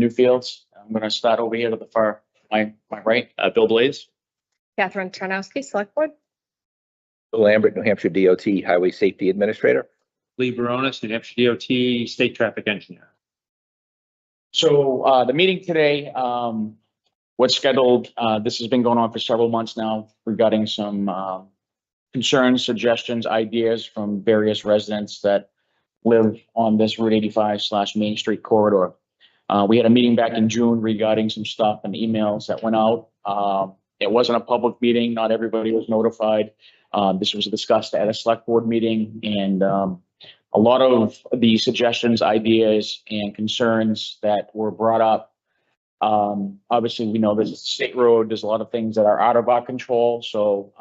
Newfields. I'm going to start over here to the far, my right, Bill Blaze. Catherine Tarnowski, Select Board. Bill Lambert, New Hampshire DOT Highway Safety Administrator. Lee Baronis, New Hampshire DOT State Traffic Engineer. So the meeting today was scheduled. This has been going on for several months now regarding some concerns, suggestions, ideas from various residents that live on this Route 85/Main Street corridor. We had a meeting back in June regarding some stuff and emails that went out. It wasn't a public meeting. Not everybody was notified. This was discussed at a select board meeting, and a lot of the suggestions, ideas, and concerns that were brought up. Obviously, we know this is a state road. There's a lot of things that are out of our control. So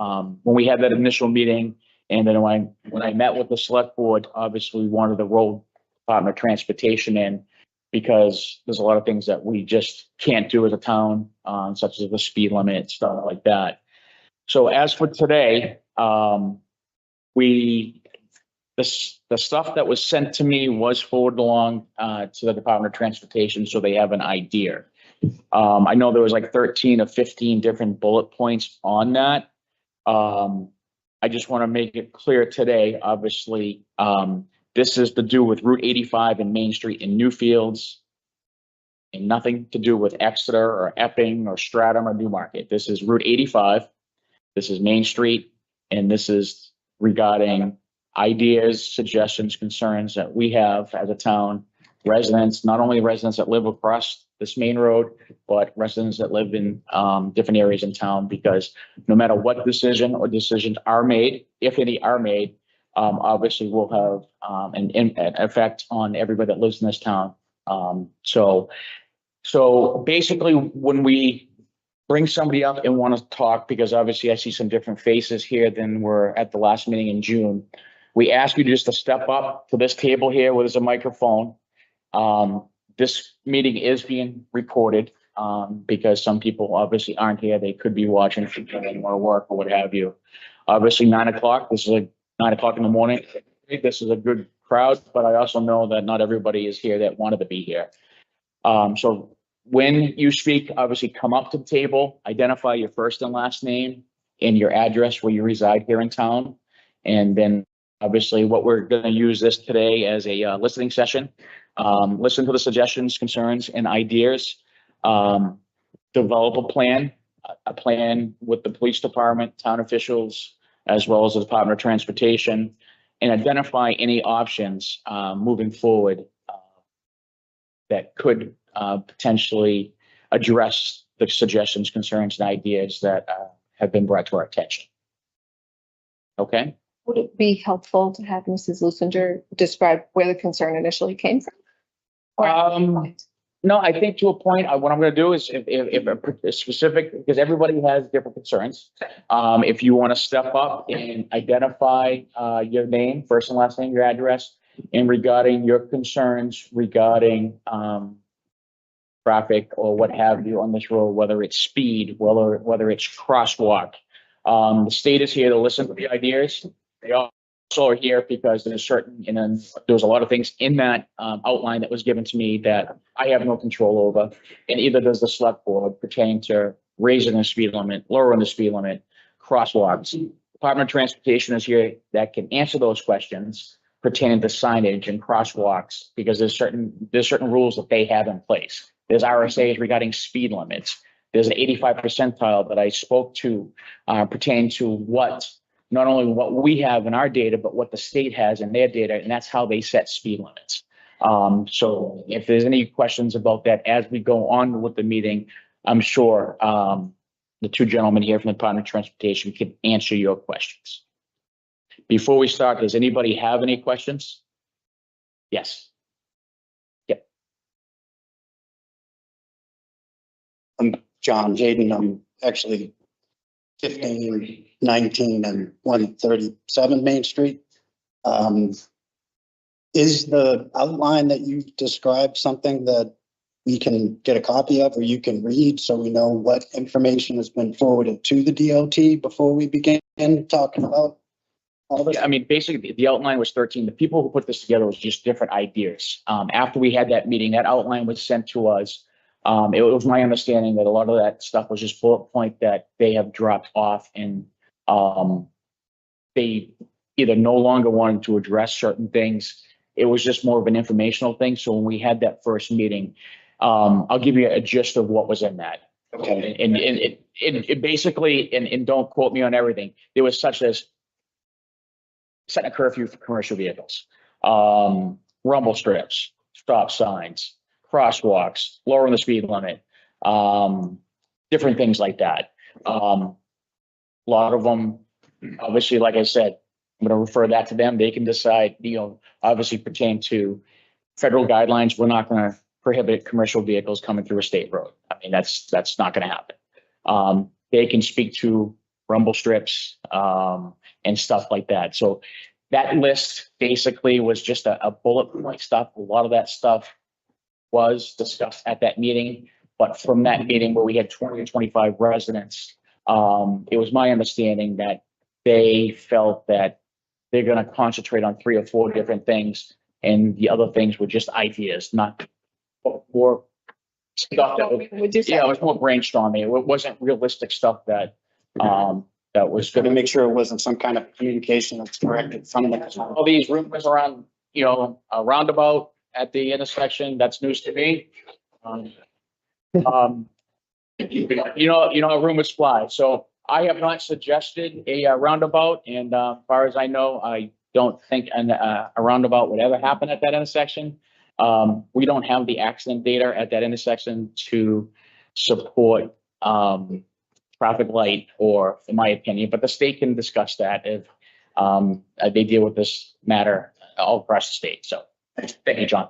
when we had that initial meeting, and then when I met with the select board, obviously we wanted the road department of transportation in, because there's a lot of things that we just can't do as a town, such as the speed limit, stuff like that. So as for today, the stuff that was sent to me was forwarded along to the Department of Transportation, so they have an idea. I know there was like 13 or 15 different bullet points on that. I just want to make it clear today, obviously, this is to do with Route 85 and Main Street in Newfields, and nothing to do with Exeter or Epping or Stratham or Newmarket. This is Route 85. This is Main Street, and this is regarding ideas, suggestions, concerns that we have as a town, residents, not only residents that live across this main road, but residents that live in different areas in town, because no matter what decision or decisions are made, if any are made, obviously will have an effect on everybody that lives in this town. So basically, when we bring somebody up and want to talk, because obviously I see some different faces here than were at the last meeting in June, we ask you just to step up to this table here where there's a microphone. This meeting is being recorded because some people obviously aren't here. They could be watching if they want to work or what have you. Obviously 9 o'clock, this is like 9 o'clock in the morning. This is a good crowd, but I also know that not everybody is here that wanted to be here. So when you speak, obviously come up to the table, identify your first and last name and your address where you reside here in town. And then obviously what we're going to use this today as a listening session. Listen to the suggestions, concerns, and ideas. Develop a plan with the police department, town officials, as well as the Department of Transportation, and identify any options moving forward that could potentially address the suggestions, concerns, and ideas that have been brought to our attention. Okay? Would it be helpful to have Mrs. Lucinger describe where the concern initially came from? No, I think to a point, what I'm going to do is if a specific, because everybody has different concerns. If you want to step up and identify your name, first and last name, your address, and regarding your concerns regarding traffic or what have you on this road, whether it's speed, whether it's crosswalk. The state is here to listen to the ideas. They also are here because there's a lot of things in that outline that was given to me that I have no control over, and either does the select board, pertaining to raising the speed limit, lowering the speed limit, crosswalks. Department of Transportation is here that can answer those questions pertaining to signage and crosswalks, because there's certain rules that they have in place. There's RSAs regarding speed limits. There's an 85 percentile that I spoke to pertaining to not only what we have in our data, but what the state has in their data, and that's how they set speed limits. So if there's any questions about that as we go on with the meeting, I'm sure the two gentlemen here from the Department of Transportation can answer your questions. Before we start, does anybody have any questions? Yes. Yep. I'm John Hayden. I'm actually 15, 19, and 137 Main Street. Is the outline that you described something that we can get a copy of, or you can read, so we know what information has been forwarded to the DOT before we begin talking about all this? I mean, basically, the outline was 13. The people who put this together was just different ideas. After we had that meeting, that outline was sent to us It was my understanding that a lot of that stuff was just bullet point that they have dropped off and, they either no longer wanted to address certain things. It was just more of an informational thing. So when we had that first meeting, I'll give you a gist of what was in that. Okay. And it basically, and don't quote me on everything, there was such as setting a curfew for commercial vehicles, rumble strips, stop signs, crosswalks, lowering the speed limit, different things like that. A lot of them, obviously, like I said, I'm going to refer that to them. They can decide, obviously pertain to federal guidelines. We're not going to prohibit commercial vehicles coming through a state road. I mean, that's not going to happen. They can speak to rumble strips, and stuff like that. So that list basically was just a bullet point stuff. A lot of that stuff was discussed at that meeting, but from that meeting where we had 20 or 25 residents, it was my understanding that they felt that they're going to concentrate on 3 or 4 different things, and the other things were just ideas, not more stuff that was, Would you say? yeah, it was more brainstorming. It wasn't realistic stuff that was Gonna going to make sure it wasn't some kind of communication that's corrected from the. all these rumors around, a roundabout at the intersection. That's news to me. Rumors fly. So I have not suggested a roundabout, and as far as I know, I don't think a roundabout would ever happen at that intersection. We don't have the accident data at that intersection to support traffic light, or in my opinion, but the state can discuss that if they deal with this matter all across the state. So thank you, John.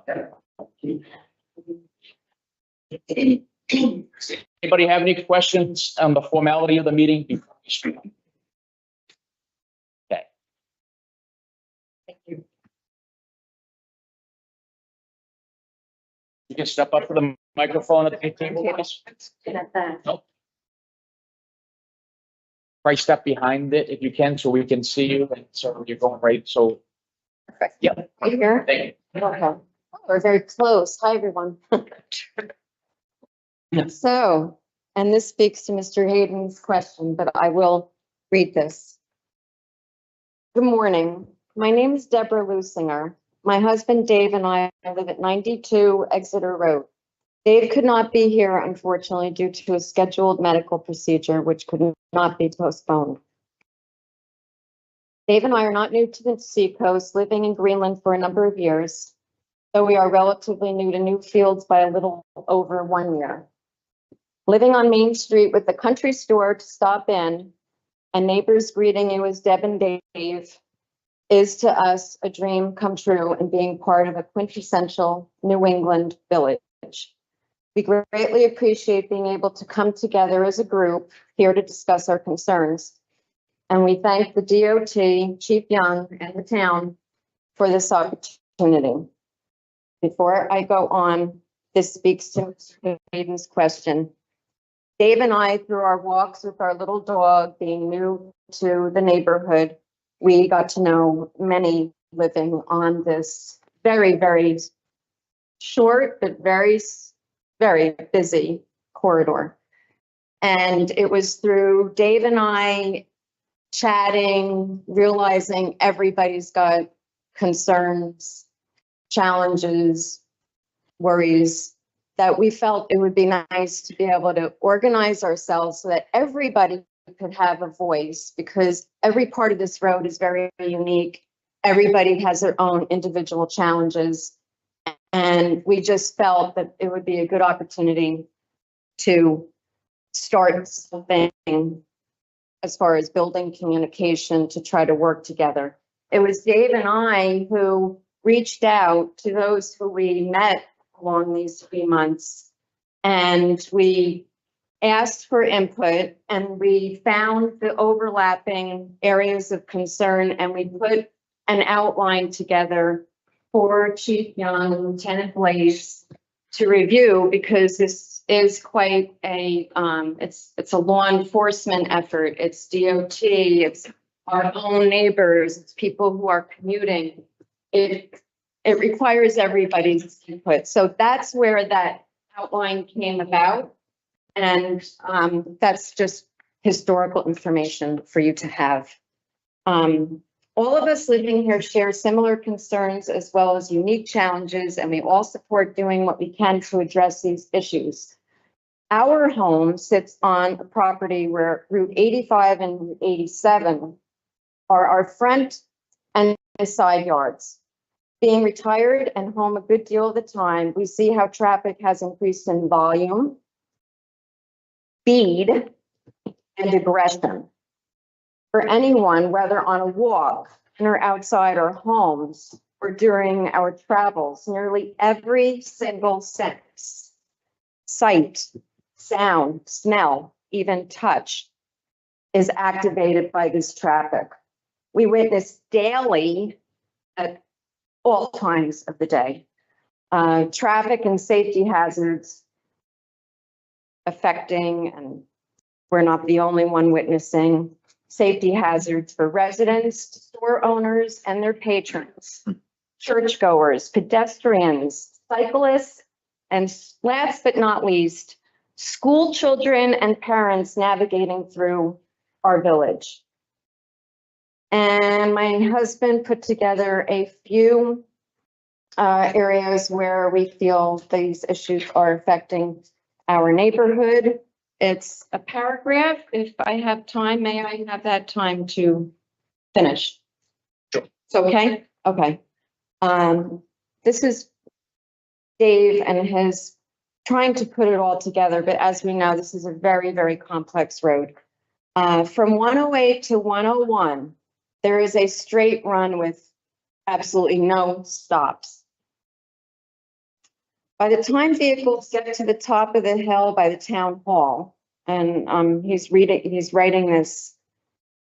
Anybody have any questions on the formality of the meeting before we start? Okay. Thank you. You can step up to the microphone at the table, please. Nope. Right, step behind it if you can, so we can see you, and so you're going right, so. Perfect. Yeah. Right here. Thank you. Okay, we're very close. Hi, everyone. So, and this speaks to Mr. Hayden's question, but I will read this. Good morning. My name is Deborah Lusinger. My husband Dave and I live at 92 Exeter Road. Dave could not be here, unfortunately, due to a scheduled medical procedure, which could not be postponed. Dave and I are not new to the seacoast, living in Greenland for a number of years, though we are relatively new to Newfields by a little over 1 year. Living on Main Street with the country store to stop in and neighbors greeting you as Deb and Dave is to us a dream come true, and being part of a quintessential New England village. We greatly appreciate being able to come together as a group here to discuss our concerns. And we thank the DOT, Chief Young, and the town for this opportunity. Before I go on, this speaks to Mr. Hayden's question. Dave and I, through our walks with our little dog, being new to the neighborhood, we got to know many living on this very, very short, but very, very busy corridor. And it was through Dave and I chatting, realizing everybody's got concerns, challenges, worries, that we felt it would be nice to be able to organize ourselves so that everybody could have a voice, because every part of this road is very unique. Everybody has their own individual challenges. And we just felt that it would be a good opportunity to start something as far as building communication to try to work together. It was Dave and I who reached out to those who we met along these 3 months, and we asked for input, and we found the overlapping areas of concern, and we put an outline together for Chief Young and Lieutenant Blaze to review, because this is quite a, it's a law enforcement effort. It's DOT, it's our own neighbors, it's people who are commuting. It requires everybody's input. So that's where that outline came about. And that's just historical information for you to have. All of us living here share similar concerns as well as unique challenges, and we all support doing what we can to address these issues. Our home sits on a property where Route 85 and Route 87 are our front and side yards. Being retired and home a good deal of the time, we see how traffic has increased in volume, speed, and aggression. For anyone, whether on a walk or outside our homes or during our travels, nearly every single sense, sight, sound, smell, even touch, is activated by this traffic. We witness daily at all times of the day. Traffic and safety hazards affecting, and we're not the only one witnessing, safety hazards for residents, store owners, and their patrons, churchgoers, pedestrians, cyclists, and last but not least, school children and parents navigating through our village. And my husband put together a few areas where we feel these issues are affecting our neighborhood. It's a paragraph. If I have time, may I have that time to finish? Sure. It's okay? Okay. This is Dave and his trying to put it all together, but as we know, this is a very, very complex road. From 108 to 101, there is a straight run with absolutely no stops. By the time vehicles get to the top of the hill by the town hall, and he's writing this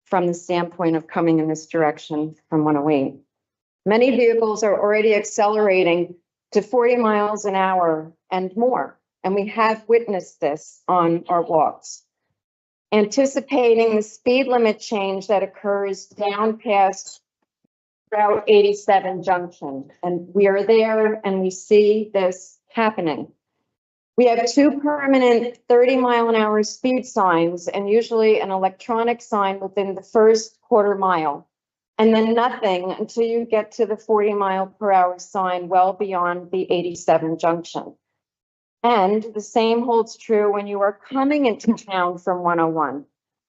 from the standpoint of coming in this direction from 108. Many vehicles are already accelerating to 40 miles an hour and more, and we have witnessed this on our walks. Anticipating the speed limit change that occurs down past Route 87 junction. And we are there and we see this happening. We have 2 permanent 30-mile-an-hour speed signs and usually an electronic sign within the first quarter mile. And then nothing until you get to the 40-mile-per-hour sign well beyond the 87 junction. And the same holds true when you are coming into town from 101.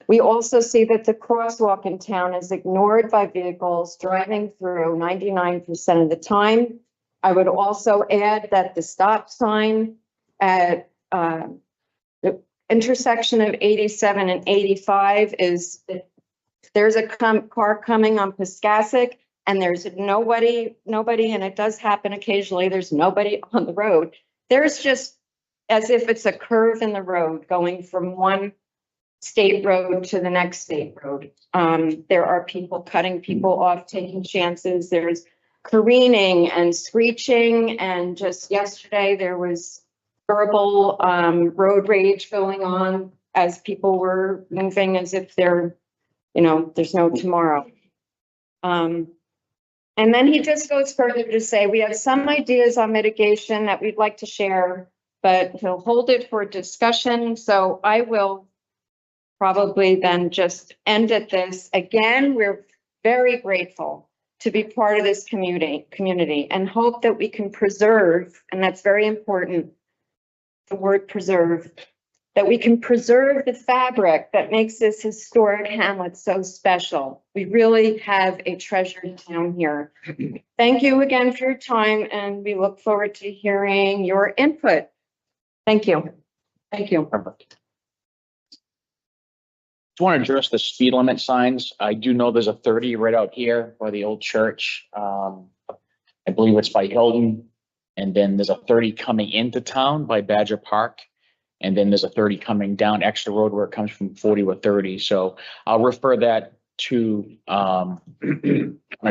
We also see that the crosswalk in town is ignored by vehicles driving through 99% of the time. I would also add that the stop sign at the intersection of 87 and 85 is, there's a car coming on Piscassic and there's nobody, and it does happen occasionally, there's nobody on the road. There's just as if it's a curve in the road going from one state road to the next state road. There are people cutting people off, taking chances. There's careening and screeching. And just yesterday, there was verbal road rage going on as people were moving as if they're, there's no tomorrow. And then he just goes further to say, we have some ideas on mitigation that we'd like to share, but he'll hold it for discussion. So I will probably then just end at this. Again, we're very grateful to be part of this community and hope that we can preserve, and that's very important, the word preserve, that we can preserve the fabric that makes this historic hamlet so special. We really have a treasured town here. Thank you again for your time, and we look forward to hearing your input. Thank you. Thank you. Perfect. Just want to address the speed limit signs. I do know there's a 30 right out here by the old church. I believe it's by Hilton. And then there's a 30 coming into town by Badger Park. And then there's a 30 coming down Exeter Road where it comes from 40 or 30. So I'll refer that to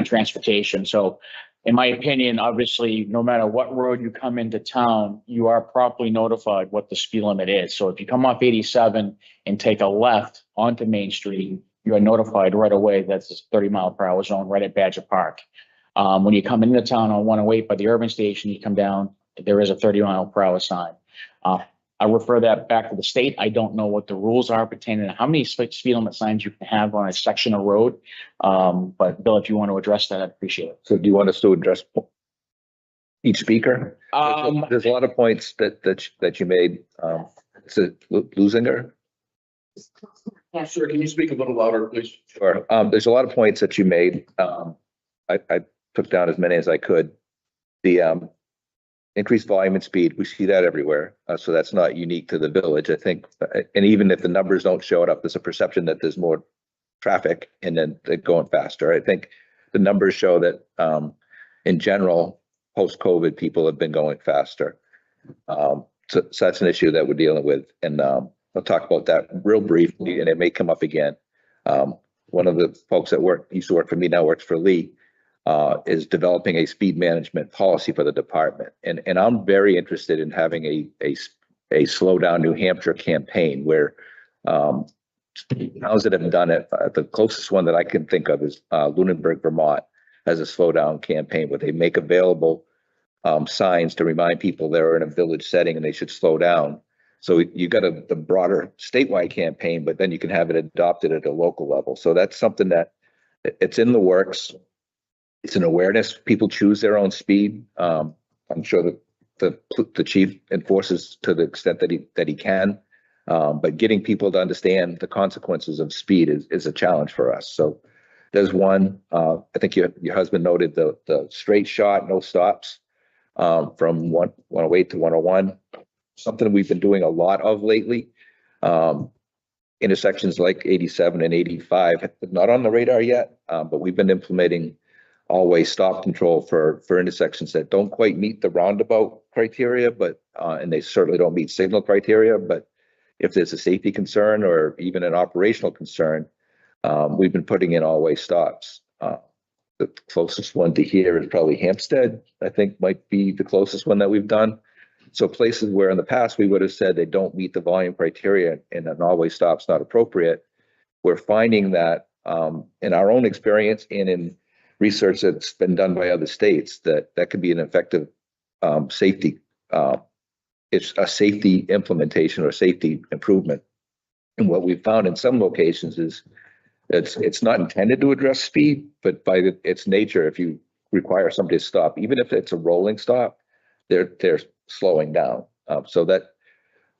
transportation. So in my opinion, obviously, no matter what road you come into town, you are properly notified what the speed limit is. So if you come off 87 and take a left onto Main Street, you are notified right away that's this 30-mile-per-hour zone right at Badger Park. When you come into town on 108 by the urban station, you come down, there is a 30-mile-per-hour sign. I refer that back to the state. I don't know what the rules are pertaining to how many speed limit signs you can have on a section of road. But Bill, if you want to address that, I'd appreciate it. So do you want us to address each speaker? There's a lot of points that you made. So Lusinger? Sir, can you speak a little louder, please? Sure. There's a lot of points that you made. I took down as many as I could. The increased volume and speed, we see that everywhere. So that's not unique to the village, I think. And even if the numbers don't show it up, there's a perception that there's more traffic and then they're going faster. I think the numbers show that in general, post-COVID, people have been going faster. So that's an issue that we're dealing with. And I'll talk about that real briefly, and it may come up again. One of the folks that used to work for me, now works for Lee, is developing a speed management policy for the department. And I'm very interested in having a Slow Down New Hampshire campaign where towns that have done it, the closest one that I can think of is Lunenburg, Vermont, has a slow down campaign where they make available signs to remind people they're in a village setting and they should slow down. So you got the broader statewide campaign, but then you can have it adopted at a local level. So that's something that it's in the works. It's an awareness. People choose their own speed. I'm sure that the chief enforces to the extent that he can. But getting people to understand the consequences of speed is a challenge for us. So there's one. I think your husband noted the straight shot, no stops from 108 to 101. Something we've been doing a lot of lately. Intersections like 87 and 85, not on the radar yet, but we've been implementing always stop control for intersections that don't quite meet the roundabout criteria, but and they certainly don't meet signal criteria. But if there's a safety concern or even an operational concern, we've been putting in always stops. The closest one to here is probably Hampstead, I think might be the closest one that we've done. So places where in the past we would have said they don't meet the volume criteria and an always stop's not appropriate, we're finding that in our own experience and in research that's been done by other states, that could be an effective safety. It's a safety implementation or safety improvement. And what we've found in some locations is it's not intended to address speed, but by its nature, if you require somebody to stop, even if it's a rolling stop, they're slowing down. So that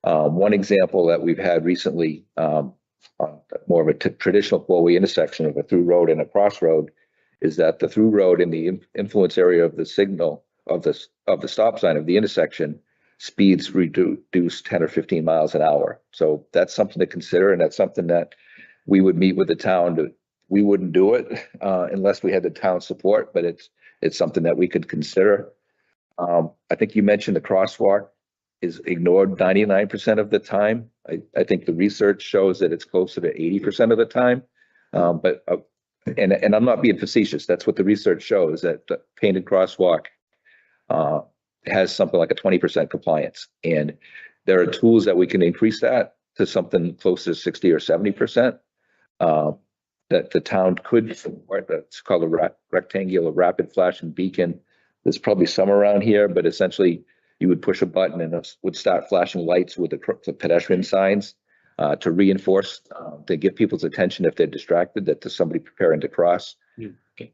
one example that we've had recently on more of a traditional four-way intersection of a through road and a crossroad is that the through road in the influence area of the signal of the stop sign of the intersection speeds reduced 10 or 15 miles an hour. So that's something to consider, and that's something that we would meet with the town. We wouldn't do it unless we had the town support, but it's something that we could consider. I think you mentioned the crosswalk is ignored 99% of the time. I think the research shows that it's closer to 80% of the time. But I'm not being facetious. That's what the research shows, that the painted crosswalk has something like a 20% compliance. And there are tools that we can increase that to something close to 60 or 70%. That the town could support. That's called a rectangular rapid flashing beacon. There's probably some around here, but essentially you would push a button and it would start flashing lights with the pedestrian signs to reinforce, to get people's attention if they're distracted, that there's somebody preparing to cross. Okay.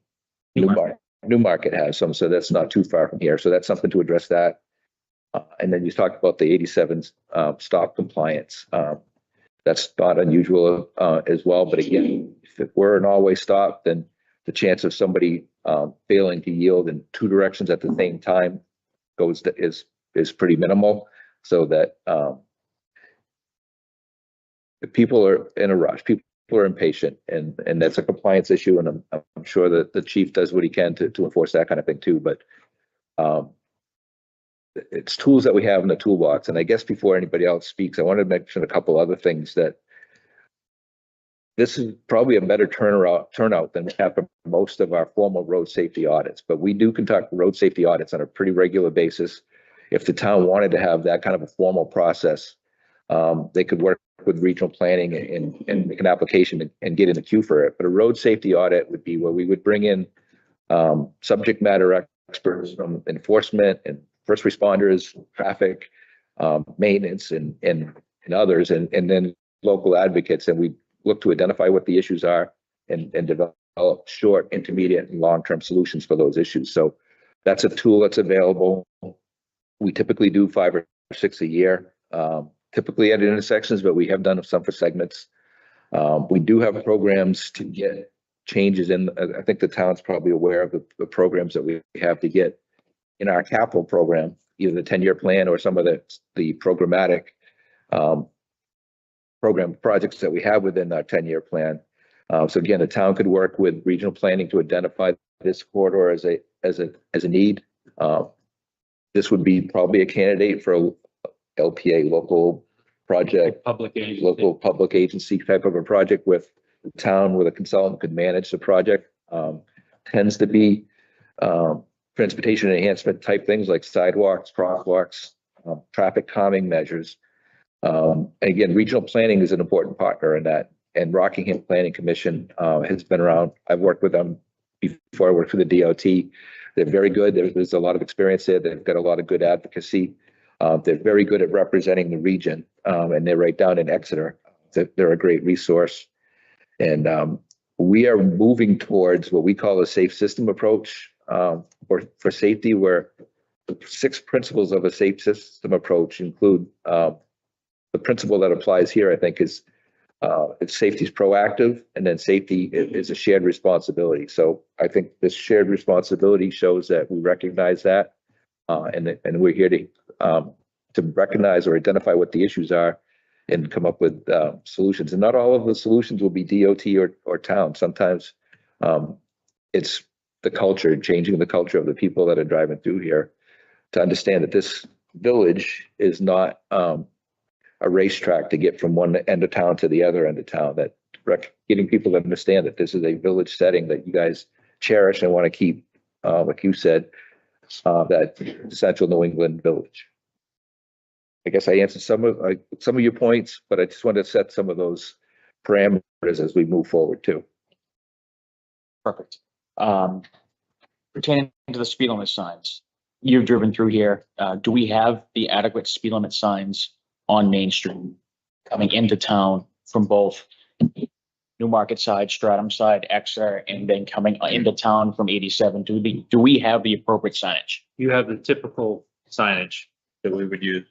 Newmarket has some, so that's not too far from here. So that's something to address that. And then you talked about the 87 stop compliance. That's not unusual as well. But again, if we're an always stop, then the chance of somebody failing to yield in two directions at the same time is pretty minimal. So that if people are in a rush, people are impatient, and that's a compliance issue. And I'm sure that the chief does what he can to enforce that kind of thing too. But it's tools that we have in the toolbox. And I guess before anybody else speaks, I want to mention a couple other things. That this is probably a better turnout than we have for most of our formal road safety audits. But we do conduct road safety audits on a pretty regular basis. If the town wanted to have that kind of a formal process, they could work with regional planning and make an application and get in the queue for it. But a road safety audit would be where we would bring in subject matter experts from enforcement and first responders, traffic, maintenance and others, and then local advocates. And we look to identify what the issues are and develop short, intermediate, and long-term solutions for those issues. So that's a tool that's available. We typically do 5 or 6 a year, typically at intersections, but we have done some for segments. We do have programs to get changes in. I think the town's probably aware of the programs that we have to get in our capital program, either the 10-year plan or some of the programmatic program projects that we have within our 10-year plan. So again, the town could work with regional planning to identify this corridor as a need. This would be probably a candidate for a LPA, local project, Public agency. local public agency type of a project with the town, with a consultant could manage the project. Tends to be transportation enhancement type things like sidewalks, crosswalks, traffic calming measures. Again, regional planning is an important partner in that. And Rockingham Planning Commission has been around. I've worked with them before I worked for the DOT. They're very good. There's a lot of experience there. They've got a lot of good advocacy. They're very good at representing the region, and they're right down in Exeter. They're a great resource. And we are moving towards what we call a safe system approach for safety, where the 6 principles of a safe system approach include the principle that applies here, I think, is safety is proactive, and then safety is a shared responsibility. So I think this shared responsibility shows that we recognize that, and we're here to recognize or identify what the issues are and come up with solutions. And not all of the solutions will be DOT or town. Sometimes it's the culture, changing the culture of the people that are driving through here to understand that this village is not a racetrack to get from one end of town to the other end of town. That getting people to understand that this is a village setting that you guys cherish and want to keep, like you said, that central New England village. I guess I answered some of your points, but I just wanted to set some of those parameters as we move forward too. Perfect. Pertaining to the speed limit signs, you've driven through here. Do we have the adequate speed limit signs on Main Street coming into town from both Newmarket side, Stratham side, Exeter, and then coming into town from 87? Do we have the appropriate signage? You have the typical signage that we would use.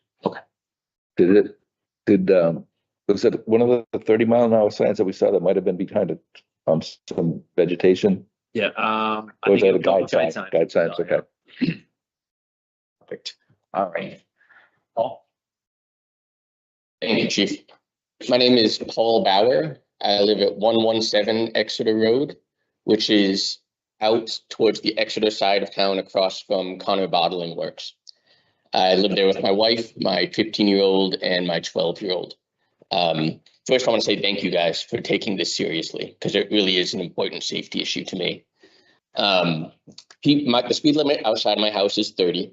Was it one of the 30-mile-an-hour signs that we saw that might have been behind some vegetation? Yeah. Or was that a guide sign? Guide signs, okay. Perfect. All right. Paul? Thank you, Chief. My name is Paul Bauer. I live at 117 Exeter Road, which is out towards the Exeter side of town across from Connor Bottling Works. I live there with my wife, my 15-year-old, and my 12-year-old. First, I want to say thank you guys for taking this seriously, because it really is an important safety issue to me. The speed limit outside of my house is 30.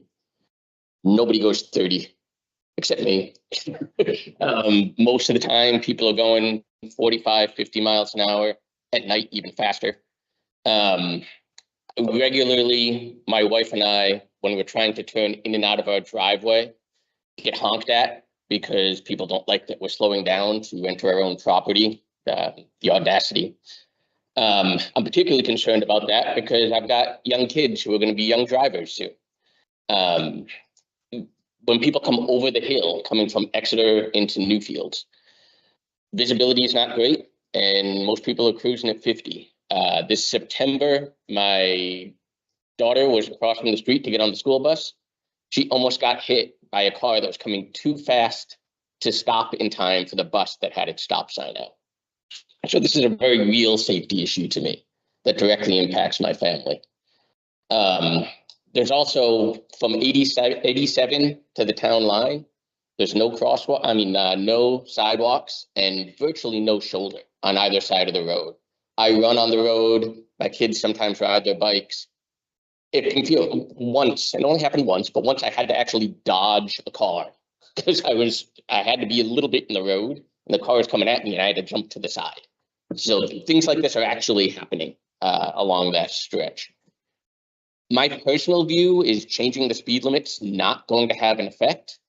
Nobody goes 30 except me. Most of the time, people are going 45, 50 miles an hour, at night even faster. Regularly, my wife and I, when we're trying to turn in and out of our driveway, get honked at because people don't like that we're slowing down to enter our own property, the audacity. I'm particularly concerned about that because I've got young kids who are going to be young drivers soon. When people come over the hill, coming from Exeter into Newfields, visibility is not great, and most people are cruising at 50. This September, my daughter was crossing the street to get on the school bus. She almost got hit by a car that was coming too fast to stop in time for the bus that had its stop sign out. So this is a very real safety issue to me that directly impacts my family. There's also from 87 to the town line, there's no crosswalk, no sidewalks and virtually no shoulder on either side of the road. I run on the road. My kids sometimes ride their bikes. It can feel once, it only happened once, but once I had to actually dodge a car because I had to be a little bit in the road and the car was coming at me and I had to jump to the side. So things like this are actually happening along that stretch. My personal view is changing the speed limit's not going to have an effect.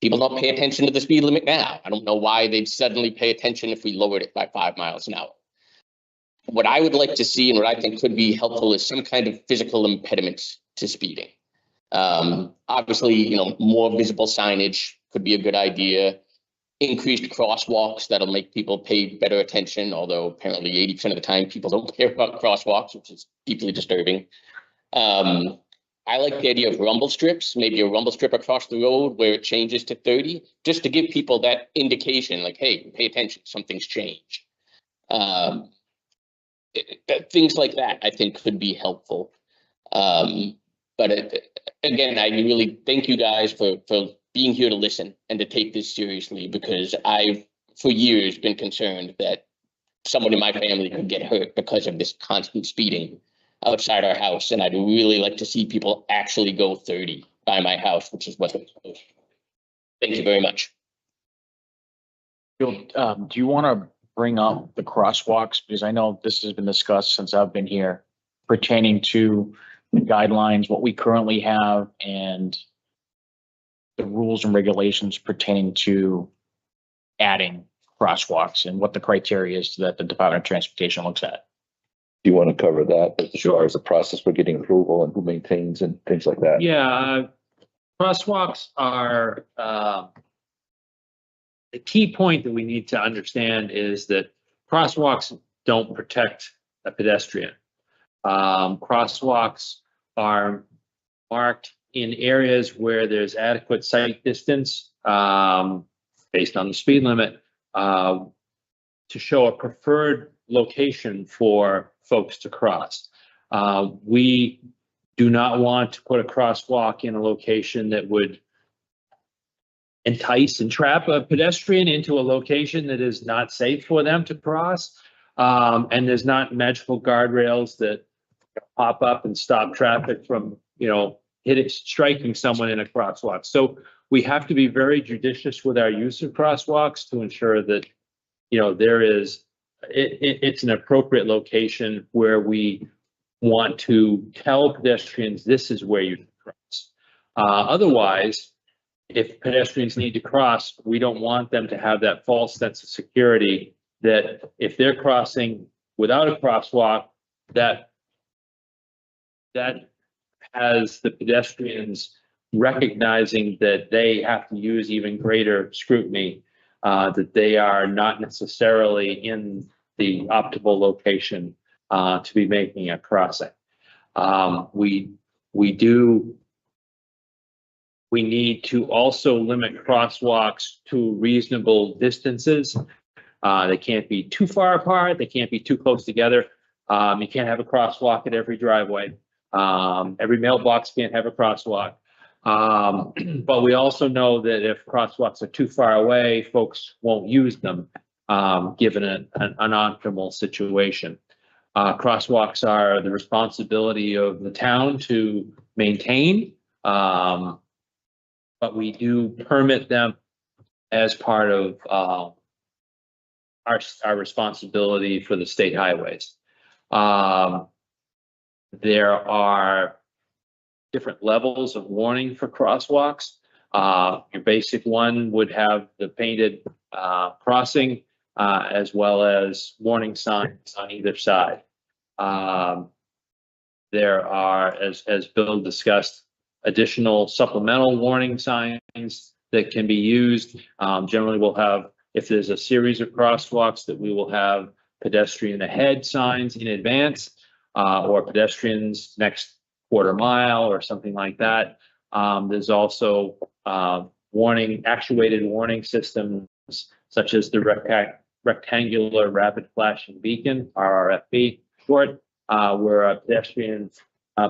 People don't pay attention to the speed limit now. I don't know why they'd suddenly pay attention if we lowered it by 5 miles an hour. What I would like to see and what I think could be helpful is some kind of physical impediment to speeding. Obviously, you know, more visible signage could be a good idea. Increased crosswalks that'll make people pay better attention, although apparently 80% of the time people don't care about crosswalks, which is deeply disturbing. I like the idea of rumble strips, maybe a rumble strip across the road where it changes to 30, just to give people that indication, like, hey, pay attention, something's changed. Things like that, I think, could be helpful. But again, I really thank you guys for being here to listen and to take this seriously, because I've, for years, been concerned that someone in my family could get hurt because of this constant speeding outside our house. And I'd really like to see people actually go 30 by my house, which is what they're supposed to. Thank you very much. Bill, do you want to bring up the crosswalks? Because I know this has been discussed since I've been here pertaining to the guidelines, what we currently have, and the rules and regulations pertaining to adding crosswalks and what the criteria is that the Department of Transportation looks at. Do you want to cover that as Sure. far as the process for getting approval and who maintains and things like that? Yeah, crosswalks are, the key point that we need to understand is that crosswalks don't protect a pedestrian. Crosswalks are marked in areas where there's adequate sight distance, based on the speed limit, to show a preferred location for folks to cross. We do not want to put a crosswalk in a location that would entice and trap a pedestrian into a location that is not safe for them to cross. And there's not magical guardrails that pop up and stop traffic from, you know, striking someone in a crosswalk. So we have to be very judicious with our use of crosswalks to ensure that, you know, it's an appropriate location where we want to tell pedestrians this is where you cross. Otherwise, if pedestrians need to cross, we don't want them to have that false sense of security that if they're crossing without a crosswalk, that has the pedestrians recognizing that they have to use even greater scrutiny, that they are not necessarily in the optimal location to be making a crossing. We need to also limit crosswalks to reasonable distances. They can't be too far apart. They can't be too close together. You can't have a crosswalk at every driveway. Every mailbox can't have a crosswalk. But we also know that if crosswalks are too far away, folks won't use them, given an optimal situation. Crosswalks are the responsibility of the town to maintain, but we do permit them as part of our responsibility for the state highways. There are different levels of warning for crosswalks. Your basic one would have the painted crossing, as well as warning signs on either side. There are, as Bill discussed, additional supplemental warning signs that can be used. Generally, we'll have, if there's a series of crosswalks, that we will have pedestrian ahead signs in advance, or pedestrians next quarter mile or something like that. There's also actuated warning systems, such as the rectangular rapid flashing beacon, RRFB short, where a pedestrian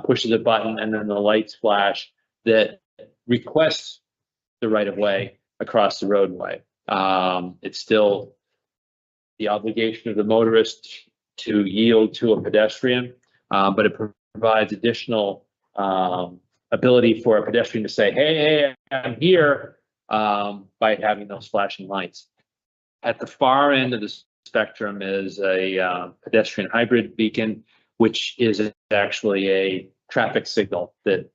pushes a button and then the lights flash that requests the right of way across the roadway. It's still the obligation of the motorist to yield to a pedestrian, but it provides additional ability for a pedestrian to say, hey, I'm here, by having those flashing lights. At the far end of the spectrum is a pedestrian hybrid beacon, which is actually a traffic signal that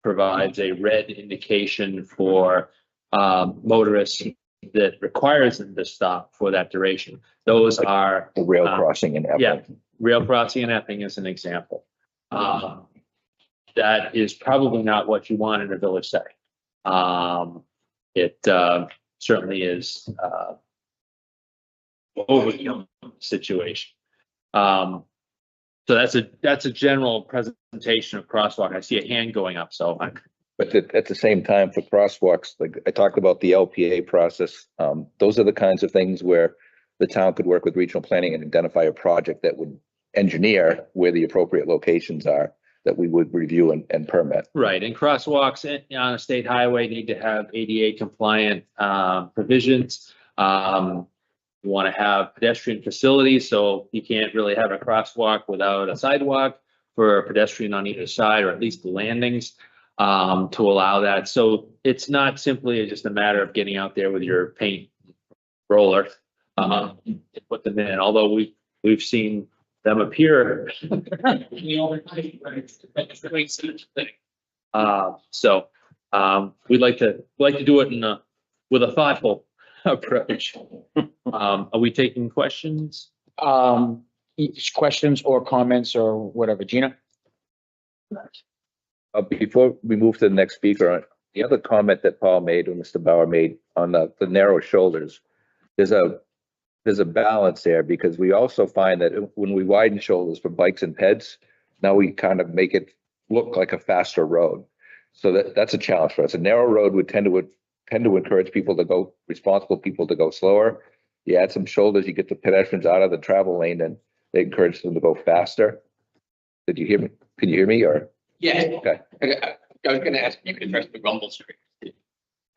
provides a red indication for motorists that requires them to stop for that duration. Those are The rail crossing and. yeah. Rail crossing and Epping is an example. That is probably not what you want in a village setting. It certainly is overkill situation. So that's a general presentation of crosswalk. I see a hand going up, so I'm. But at the same time, for crosswalks, like I talked about the LPA process, those are the kinds of things where the town could work with regional planning and identify a project that would engineer where the appropriate locations are that we would review and permit. Right, and crosswalks on a state highway need to have ADA compliant provisions. You want to have pedestrian facilities, so you can't really have a crosswalk without a sidewalk for a pedestrian on either side, or at least the landings to allow that. So it's not simply just a matter of getting out there with your paint roller and put them in, although we've seen them appear. So we'd like to do it with a thoughtful approach. Are we taking questions? Questions or comments or whatever, Gina? Before we move to the next speaker, the other comment that Paul made or Mr. Bauer made on the narrow shoulders, there's a balance there, because we also find that when we widen shoulders for bikes and peds, now we kind of make it look like a faster road. So that's a challenge for us. A narrow road would tend to encourage responsible people to go slower. You add some shoulders, you get the pedestrians out of the travel lane, and they encourage them to go faster. Did you hear me? Can you hear me or? Yeah. Okay. I was gonna ask if you could address the rumble strip.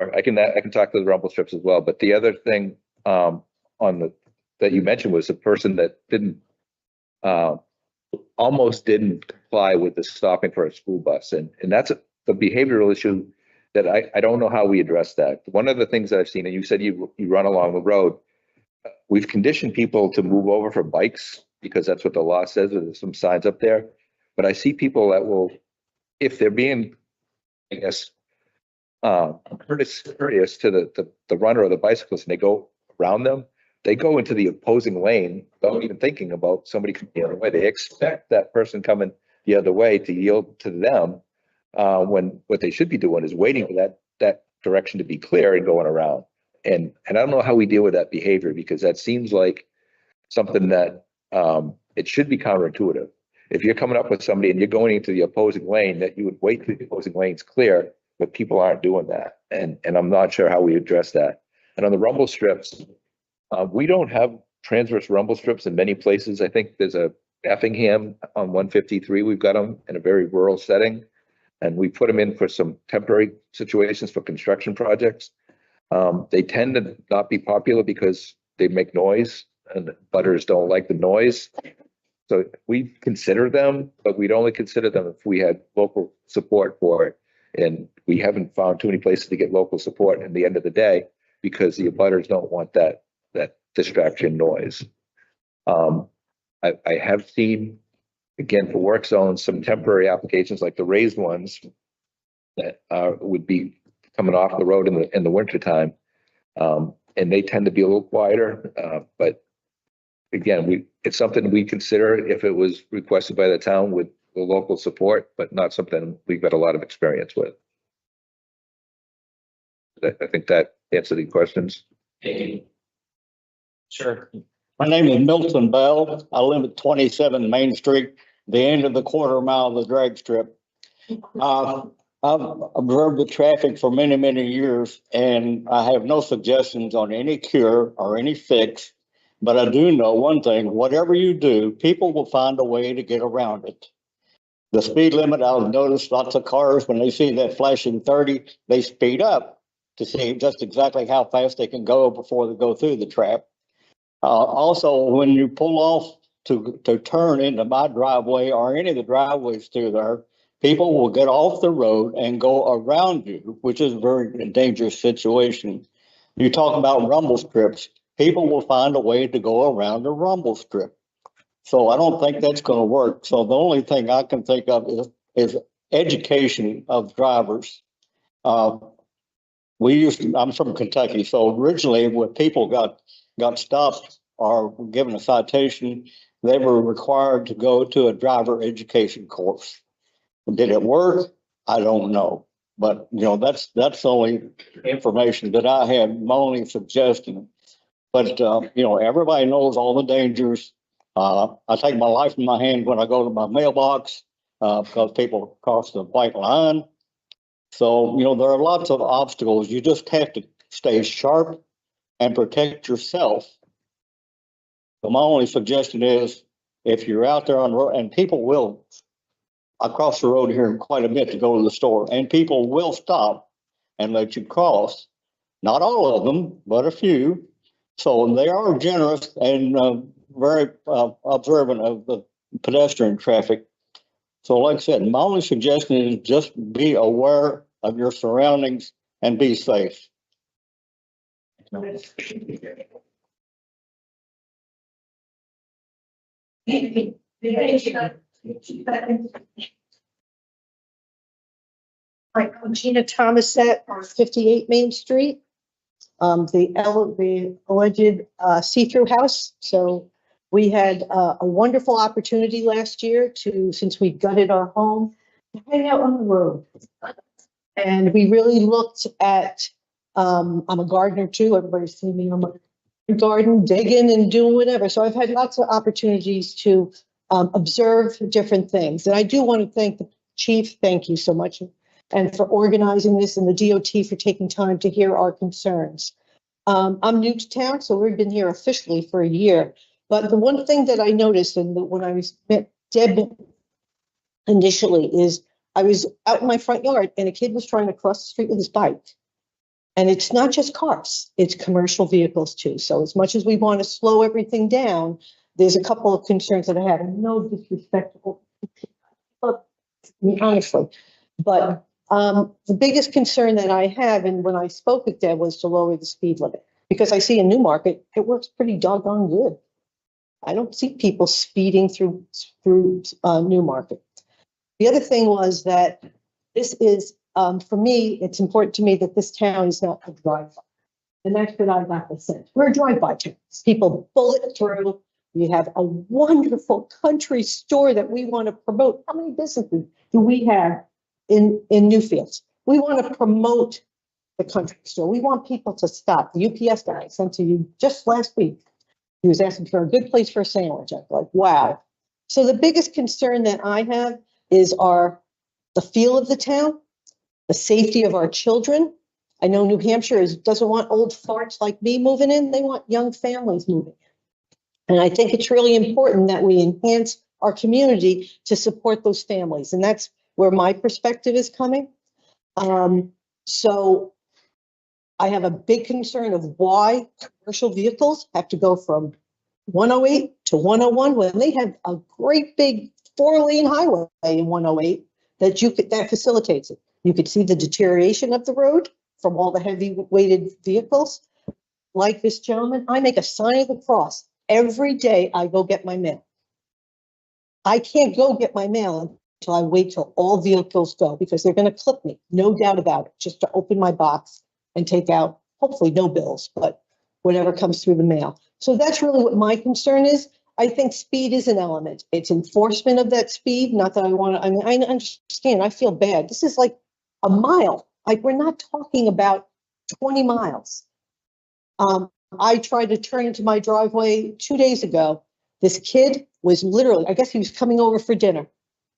Or I can talk to the rumble strips as well. But the other thing that you mentioned was the person that almost didn't comply with the stopping for a school bus, and that's the behavioral issue that I don't know how we address that. One of the things that I've seen, and you said you run along the road, we've conditioned people to move over for bikes because that's what the law says. There's some signs up there, but I see people that will, if they're being, I guess, courteous to the runner or the bicyclist, and they go around them, they go into the opposing lane without even thinking about somebody coming the other way. They expect that person coming the other way to yield to them, when what they should be doing is waiting for that direction to be clear and going around. And I don't know how we deal with that behavior, because that seems like something that it should be counterintuitive. If you're coming up with somebody and you're going into the opposing lane, that you would wait till the opposing lane's clear, but people aren't doing that. And I'm not sure how we address that. And on the rumble strips, we don't have transverse rumble strips in many places. I think there's a Effingham on 153. We've got them in a very rural setting, and we put them in for some temporary situations for construction projects. They tend to not be popular because they make noise, and butters don't like the noise. So we consider them, but we'd only consider them if we had local support for it. And we haven't found too many places to get local support in the end of the day, because the abutters don't want that distraction noise. I have seen, again, for work zones, some temporary applications like the raised ones that would be coming off the road in the wintertime. And they tend to be a little quieter, but again, it's something we consider if it was requested by the town with the local support, but not something we've got a lot of experience with. I think that answered the questions. Sure. My name is Milton Bell. I live at 27 Main Street, the end of the quarter mile of the drag strip. I've observed the traffic for many, many years, and I have no suggestions on any cure or any fix. But I do know one thing: whatever you do, people will find a way to get around it. The speed limit, I've noticed lots of cars, when they see that flashing 30, they speed up to see just exactly how fast they can go before they go through the trap. Also, when you pull off to turn into my driveway or any of the driveways through there, people will get off the road and go around you, which is a very dangerous situation. You talk about rumble strips. People will find a way to go around the rumble strip. So I don't think that's going to work. So the only thing I can think of is education of drivers. I'm from Kentucky, so originally when people got stopped or were given a citation, they were required to go to a driver education course. Did it work? I don't know. But, that's the only information that I have, my only suggestion. But, everybody knows all the dangers. I take my life in my hand when I go to my mailbox, because people cross the white line. So, there are lots of obstacles. You just have to stay sharp and protect yourself. So my only suggestion is if you're out there on the road, and people will, I cross the road here quite a bit to go to the store, and people will stop and let you cross. Not all of them, but a few. So they are generous and very observant of the pedestrian traffic. So like I said, my only suggestion is just be aware of your surroundings and be safe. Hi, I'm Gina Thomasette on 58 Main Street. The alleged see-through house. So we had a wonderful opportunity last year since we gutted our home, to hang out on the road. And we really looked at, I'm a gardener too, everybody's seen me on my garden, digging and doing whatever. So I've had lots of opportunities to observe different things. And I do want to thank the chief, thank you so much, and for organizing this, and the DOT for taking time to hear our concerns. I'm new to town, so we've been here officially for a year. But the one thing that I noticed, and when I met Deb initially, is I was out in my front yard and a kid was trying to cross the street with his bike. And it's not just cars, it's commercial vehicles too. So as much as we want to slow everything down, there's a couple of concerns that I have, and no disrespect, honestly. But the biggest concern that I have, and when I spoke with Deb, was to lower the speed limit, because I see in Newmarket, it works pretty doggone good. I don't see people speeding through Newmarket. The other thing was that this is, for me, it's important to me that this town is not a drive-by. And that's what I got the sense. We're a drive-by town. People bullet through. We have a wonderful country store that we want to promote. How many businesses do we have in Newfields? We want to promote the country store. We want people to stop. The UPS guy I sent to you just last week, he was asking for a good place for a sandwich. I was like, wow. So the biggest concern that I have is the feel of the town, the safety of our children. I know New Hampshire doesn't want old farts like me moving in. They want young families moving in. And I think it's really important that we enhance our community to support those families. And that's where my perspective is coming. So I have a big concern of why commercial vehicles have to go from 108 to 101 when they have a great big 4-lane highway in 108 that facilitates it. You could see the deterioration of the road from all the heavy weighted vehicles. Like this gentleman, I make a sign of the cross every day I go get my mail. I can't go get my mail until I wait till all vehicles go, because they're going to clip me, no doubt about it, just to open my box and take out, hopefully no bills, but whatever comes through the mail. So that's really what my concern is. I think speed is an element. It's enforcement of that speed. Not that I want to, I mean, I understand, I feel bad. This is like a mile. Like, we're not talking about 20 miles. I tried to turn into my driveway 2 days ago. This kid was literally, I guess he was coming over for dinner.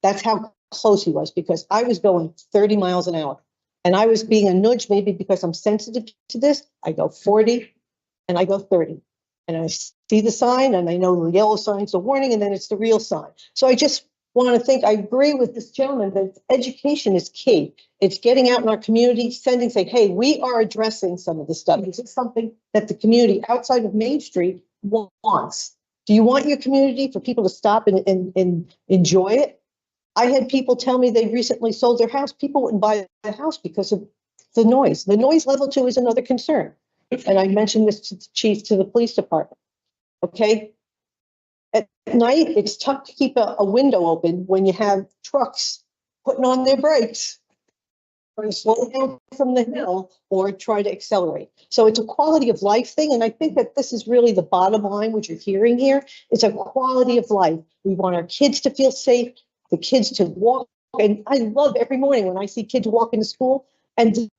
That's how close he was, because I was going 30 miles an hour. And I was being a nudge, maybe because I'm sensitive to this. I go 40 and I go 30. And I see the sign and I know the yellow sign's a warning, and then it's the real sign. So I just want to think, I agree with this gentleman that education is key. It's getting out in our community, saying, hey, we are addressing some of this stuff. This is something that the community outside of Main Street wants. Do you want your community for people to stop and enjoy it? I had people tell me they recently sold their house. People wouldn't buy a house because of the noise. The noise level 2 is another concern. And I mentioned this to the chief, to the police department. Okay. At night, it's tough to keep a window open when you have trucks putting on their brakes. try to slow down from the hill or try to accelerate. So it's a quality of life thing. And I think that this is really the bottom line, what you're hearing here. It's a quality of life. We want our kids to feel safe, the kids to walk. And I love every morning when I see kids walk into school and to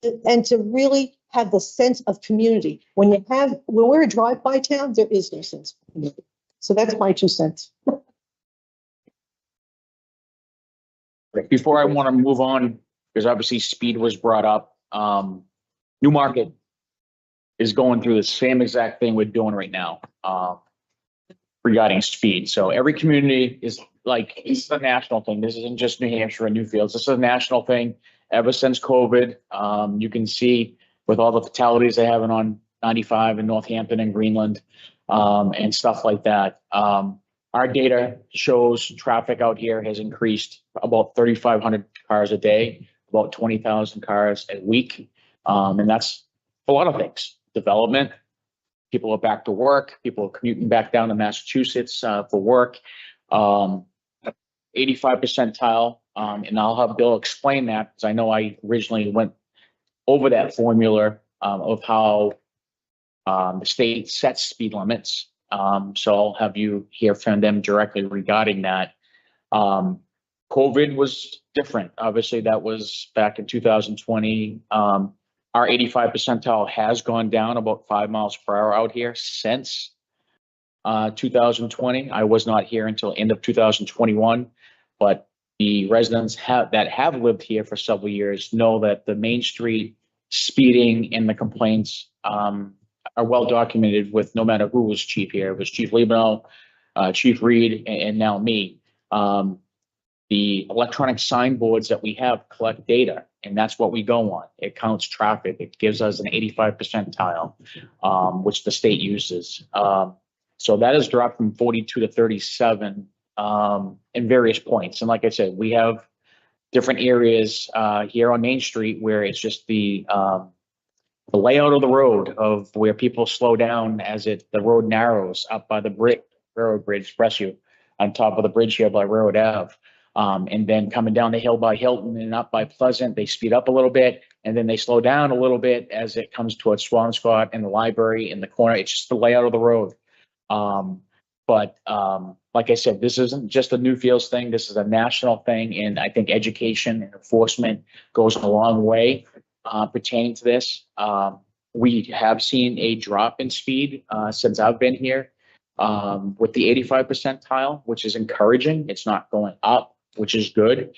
really have the sense of community. When we're a drive-by town, there is no sense of community. So that's my 2 cents. Before I want to move on, because obviously speed was brought up, Newmarket is going through the same exact thing we're doing right now, regarding speed. So every community is like, it's a national thing. This isn't just New Hampshire and Newfields. This is a national thing ever since COVID. You can see with all the fatalities they have on 95 in Northampton and Greenland, and stuff like that. Our data shows traffic out here has increased about 3,500 cars a day, about 20,000 cars a week. And that's a lot of things. Development, people are back to work, people are commuting back down to Massachusetts for work. 85 percentile, and I'll have Bill explain that because I know I originally went over that formula of how the state sets speed limits. So I'll have you hear from them directly regarding that. COVID was different. Obviously, that was back in 2020. Our 85 percentile has gone down about 5 miles per hour out here since 2020. I was not here until end of 2021, but the residents that have lived here for several years know that the Main Street speeding and the complaints are well documented with no matter who was chief here. It was Chief Libano, Chief Reed, and now me. The electronic signboards that we have collect data, and that's what we go on. It counts traffic. It gives us an 85 percentile, which the state uses. So that has dropped from 42 to 37 in various points. And like I said, we have different areas here on Main Street where it's just the layout of the road of where people slow down as the road narrows up by the railroad bridge, bless you, on top of the bridge here by Railroad Ave. And then coming down the hill by Hilton and up by Pleasant, they speed up a little bit and then they slow down a little bit as it comes towards Swampscott and the library in the corner. It's just the layout of the road. But like I said, this isn't just a Newfields thing. This is a national thing. And I think education and enforcement goes a long way pertaining to this. We have seen a drop in speed since I've been here with the 85 percentile, which is encouraging. It's not going up, which is good.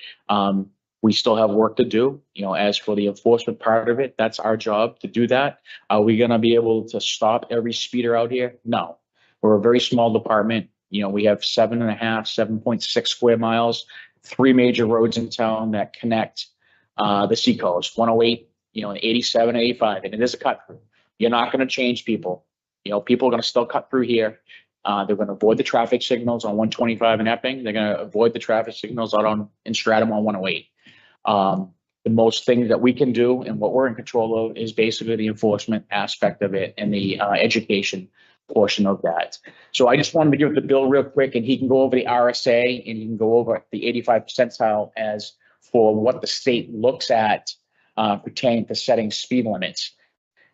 We still have work to do. As for the enforcement part of it, that's our job to do that. Are we going to be able to stop every speeder out here? No. We're a very small department. We have 7.6 square miles, 3 major roads in town that connect the seacoast, 108, and 87, 85, and it is a cut through. You're not going to change people. People are going to still cut through here. They're going to avoid the traffic signals on 125 in Epping. They're going to avoid the traffic signals out in Stratham on 108. The most things that we can do and what we're in control of is basically the enforcement aspect of it and the education portion of that. So I just wanted to give the bill real quick, and he can go over the RSA and he can go over the 85 percentile as for what the state looks at pertaining to setting speed limits.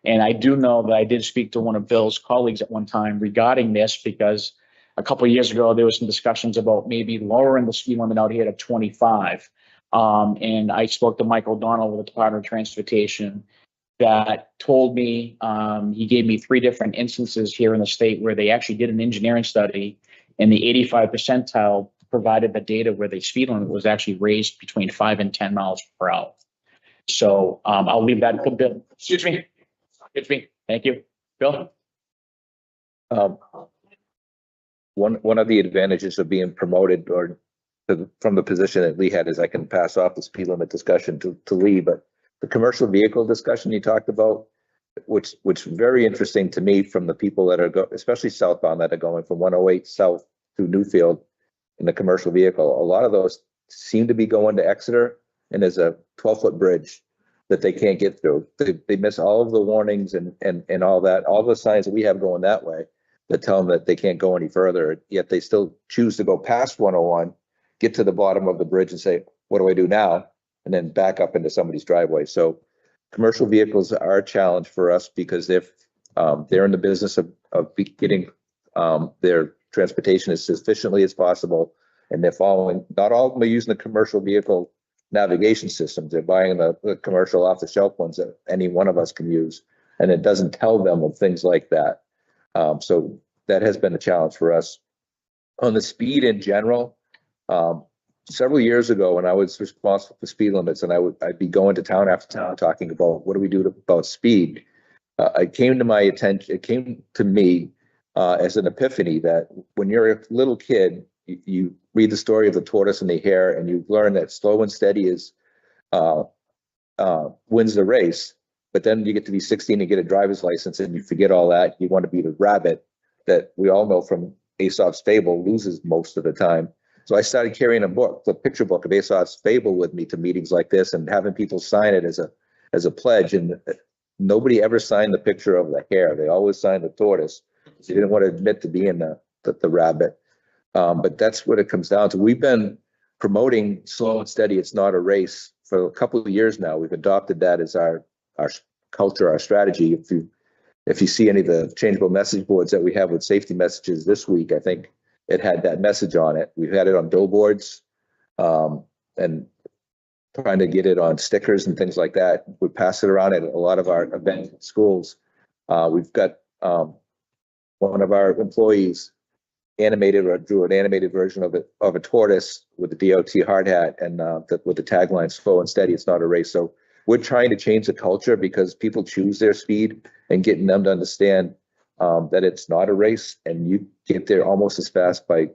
And I do know that I did speak to one of Bill's colleagues at one time regarding this, because a couple of years ago, there was some discussions about maybe lowering the speed limit out here to 25. And I spoke to Mike O'Donnell with the Department of Transportation that told me, he gave me 3 different instances here in the state where they actually did an engineering study, and the 85 percentile provided the data where the speed limit was actually raised between 5 and 10 miles per hour. So I'll leave that to Bill. Excuse me. Thank you. Bill? One of the advantages of being promoted from the position that Lee had is I can pass off the speed limit discussion to Lee, but the commercial vehicle discussion you talked about, which very interesting to me from the people that are especially southbound that are going from 108 south to Newfield in the commercial vehicle. A lot of those seem to be going to Exeter, and there's a 12-foot bridge that they can't get through. They miss all of the warnings and all that, all the signs that we have going that way that tell them that they can't go any further, yet they still choose to go past 101, get to the bottom of the bridge and say, what do I do now? and then back up into somebody's driveway. So commercial vehicles are a challenge for us because they're in the business of getting their transportation as efficiently as possible. And they're following, not all of them are using the commercial vehicle navigation systems. They're buying the commercial off the shelf ones that any one of us can use. And it doesn't tell them of things like that. So that has been a challenge for us. On the speed in general, several years ago when I was responsible for speed limits, and I'd be going to town after town talking about what do we do about speed. It came to me as an epiphany that when you're a little kid, you read the story of the tortoise and the hare, and you learn that slow and steady is wins the race. But then you get to be 16 and get a driver's license, and you forget all that. You want to be the rabbit that we all know from Aesop's Fable loses most of the time. So I started carrying a book, the picture book of Aesop's Fable, with me to meetings like this, and having people sign it as a pledge. And nobody ever signed the picture of the hare. They always signed the tortoise. They didn't want to admit to being the rabbit. But that's what it comes down to. We've been promoting slow and steady. It's not a race for a couple of years now. We've adopted that as our culture, our strategy. If you see any of the changeable message boards that we have with safety messages this week, I think it had that message on it. We've had it on billboards, and trying to get it on stickers and things like that. We pass it around at a lot of our events at schools. We've got one of our employees animated or drew an animated version of a tortoise with the DOT hard hat and with the tagline "Slow and steady, it's not a race." So we're trying to change the culture because people choose their speed, and getting them to understand that it's not a race, and you get there almost as fast by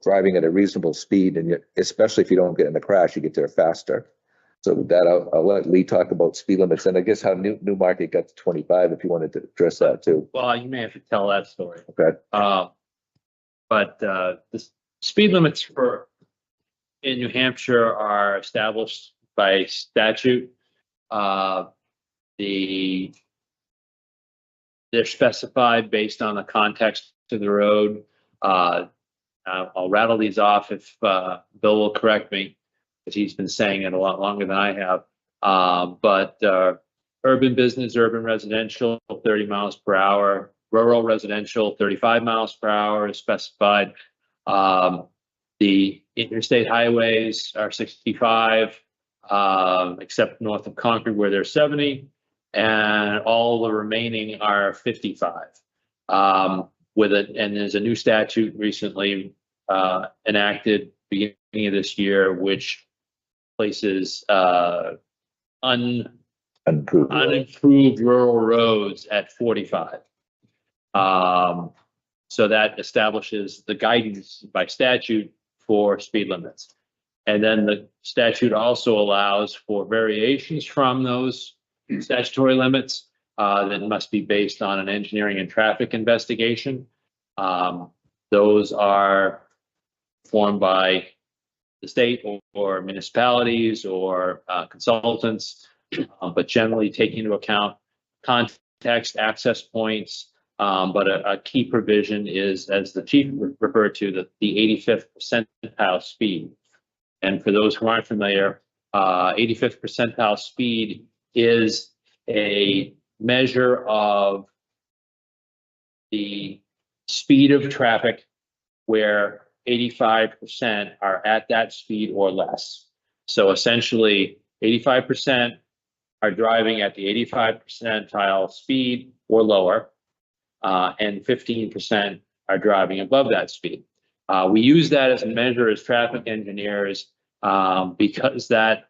driving at a reasonable speed, and especially if you don't get in a crash, you get there faster. So with that, I'll let Lee talk about speed limits, and I guess how Newmarket got to 25, if you wanted to address that too. Well, you may have to tell that story. Okay. But the speed limits in New Hampshire are established by statute. They're specified based on the context of the road. I'll rattle these off if Bill will correct me, because he's been saying it a lot longer than I have. But urban business, urban residential, 30 miles per hour. Rural residential, 35 miles per hour is specified. The interstate highways are 65, except north of Concord where they're 70, and all the remaining are 55. And there's a new statute recently enacted beginning of this year, which places unimproved rural roads at 45. So that establishes the guidance by statute for speed limits. And then the statute also allows for variations from those statutory limits that must be based on an engineering and traffic investigation. Those are formed by the state or municipalities or consultants, but generally taking into account context, access points. But a key provision is, as the chief referred to, the 85th percentile speed. And for those who aren't familiar, 85th percentile speed is a measure of the speed of traffic where 85% are at that speed or less. So essentially, 85% are driving at the 85th percentile speed or lower, and 15% are driving above that speed. We use that as a measure as traffic engineers because that,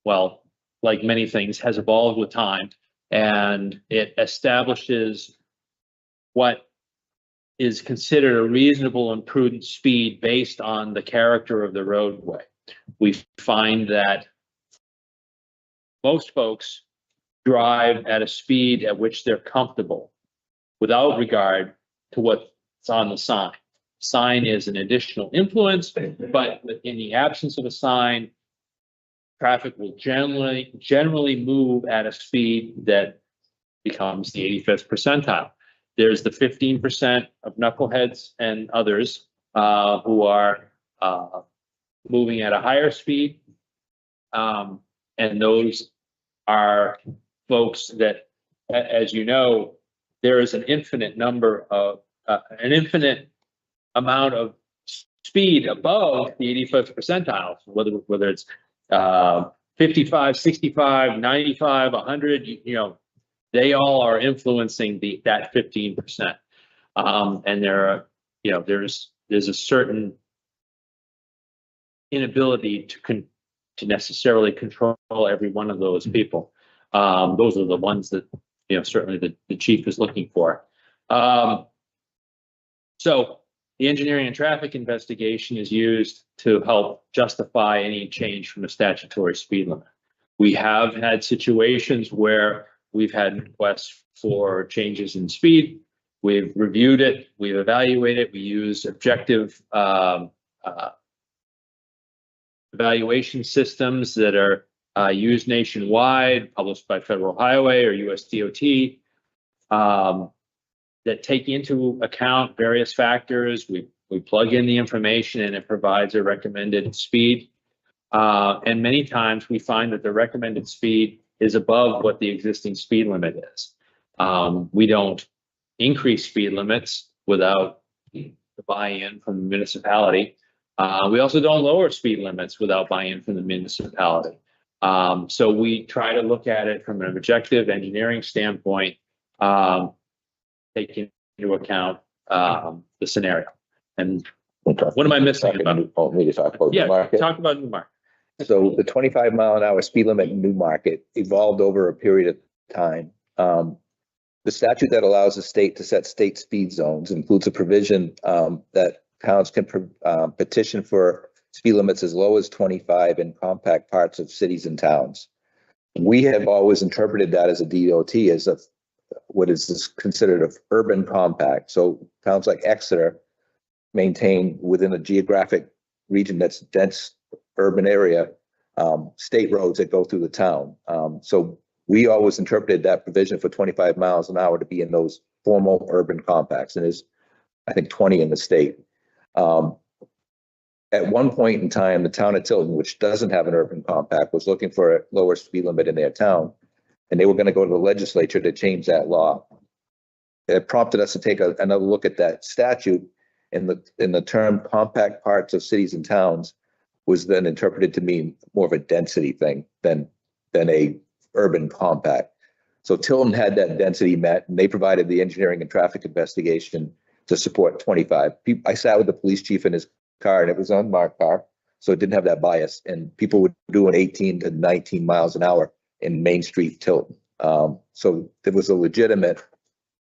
well, like many things, has evolved with time, and it establishes what is considered a reasonable and prudent speed based on the character of the roadway. We find that most folks drive at a speed at which they're comfortable without regard to what's on the sign. Sign is an additional influence, but in the absence of a sign, traffic will generally move at a speed that becomes the 85th percentile. There's the 15% of knuckleheads and others who are moving at a higher speed, And those are folks that, as you know, there is an infinite number of, an infinite amount of speed above the 85th percentile, whether it's 55, 65, 95, 100, you know, they all are influencing that 15%. And there are, you know, there's a certain inability to necessarily control every one of those people. Those are the ones that, you know, certainly the chief is looking for. So the engineering and traffic investigation is used to help justify any change from the statutory speed limit. We have had situations where we've had requests for changes in speed. We've reviewed it, we've evaluated it, we use objective evaluation systems that are used nationwide, published by Federal Highway or US DOT, that take into account various factors. We plug in the information and it provides a recommended speed. And many times we find that the recommended speed is above what the existing speed limit is. We don't increase speed limits without the buy-in from the municipality. We also don't lower speed limits without buy-in from the municipality. So we try to look at it from an objective engineering standpoint, taking into account the scenario. And what am I missing about? Oh, me to talk about Yeah, Newmarket. talk about Newmarket. So the 25-mile-an-hour speed limit in Newmarket evolved over a period of time. The statute that allows the state to set state speed zones includes a provision that towns can petition for speed limits as low as 25 in compact parts of cities and towns. We have always interpreted that as a DOT as what is considered an urban compact. So towns like Exeter maintain within a geographic region that's dense urban area, state roads that go through the town. So we always interpreted that provision for 25 miles an hour to be in those formal urban compacts, and there's, I think, 20 in the state. At one point in time, the town of Tilton, which doesn't have an urban compact, was looking for a lower speed limit in their town, and they were going to go to the legislature to change that law. It prompted us to take another look at that statute, and the term compact parts of cities and towns was then interpreted to mean more of a density thing than a urban compact. So Tilton had that density met, and they provided the engineering and traffic investigation to support 25. I sat with the police chief in his car, and it was an unmarked car, so it didn't have that bias, and people were doing 18 to 19 miles an hour in Main Street, Tilton. So there was a legitimate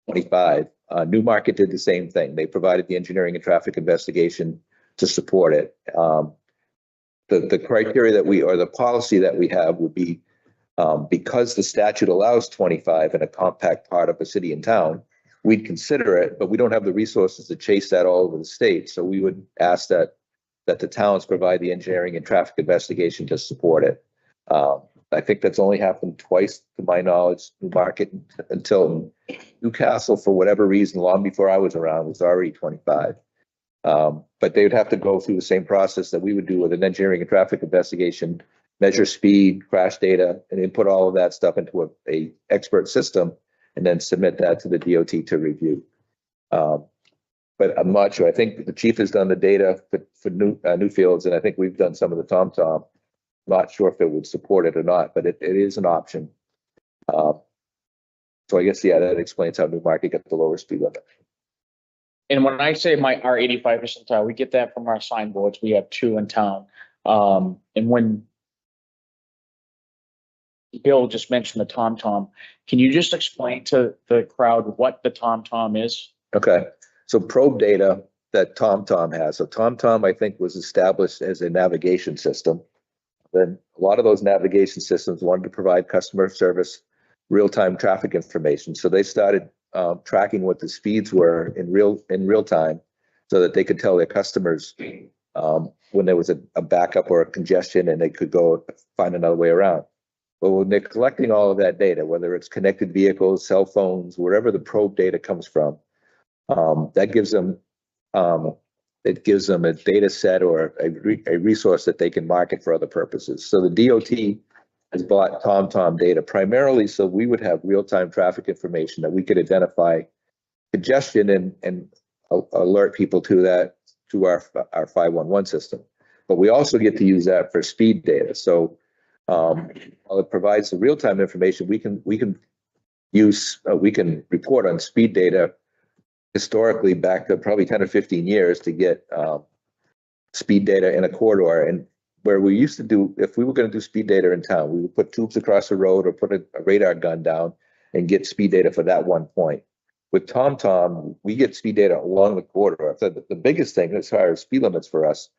25. Newmarket did the same thing. They provided the engineering and traffic investigation to support it. The criteria that or the policy that we have would be, because the statute allows 25 in a compact part of a city and town, we'd consider it, but we don't have the resources to chase that all over the state. So we would ask that the towns provide the engineering and traffic investigation to support it. I think that's only happened twice, to my knowledge, Newmarket and Tilton. Newcastle, for whatever reason, long before I was around, was already 25. But they would have to go through the same process that we would do with an engineering and traffic investigation, measure speed, crash data, and input all of that stuff into a expert system, and then submit that to the DOT to review. But I'm not sure. I think the chief has done the data for Newfields, and I think we've done some of the TomTom. Not sure if it would support it or not, but it is an option. So I guess, yeah, that explains how Newmarket got the lower speed limit. And when I say our 85 percentile, we get that from our signboards. We have 2 in town. And when Bill just mentioned the TomTom, can you just explain to the crowd what the TomTom is? Okay, so probe data that TomTom has. So TomTom, I think, was established as a navigation system. Then a lot of those navigation systems wanted to provide customer service, real-time traffic information. So they started tracking what the speeds were in real time, so that they could tell their customers when there was a backup or a congestion, and they could go find another way around. But when they're collecting all of that data, whether it's connected vehicles, cell phones, wherever the probe data comes from, that gives them, it gives them a data set or a resource that they can market for other purposes. So the DOT has bought TomTom data primarily so we would have real-time traffic information that we could identify congestion and alert people to that, to our 511 system. But we also get to use that for speed data. So while it provides the real-time information, we can report on speed data historically back to probably 10 or 15 years to get speed data in a corridor. And where we used to do, if we were going to do speed data in town, we would put tubes across the road or put a radar gun down and get speed data for that one point. With TomTom, we get speed data along the corridor. The biggest thing as far as speed limits for us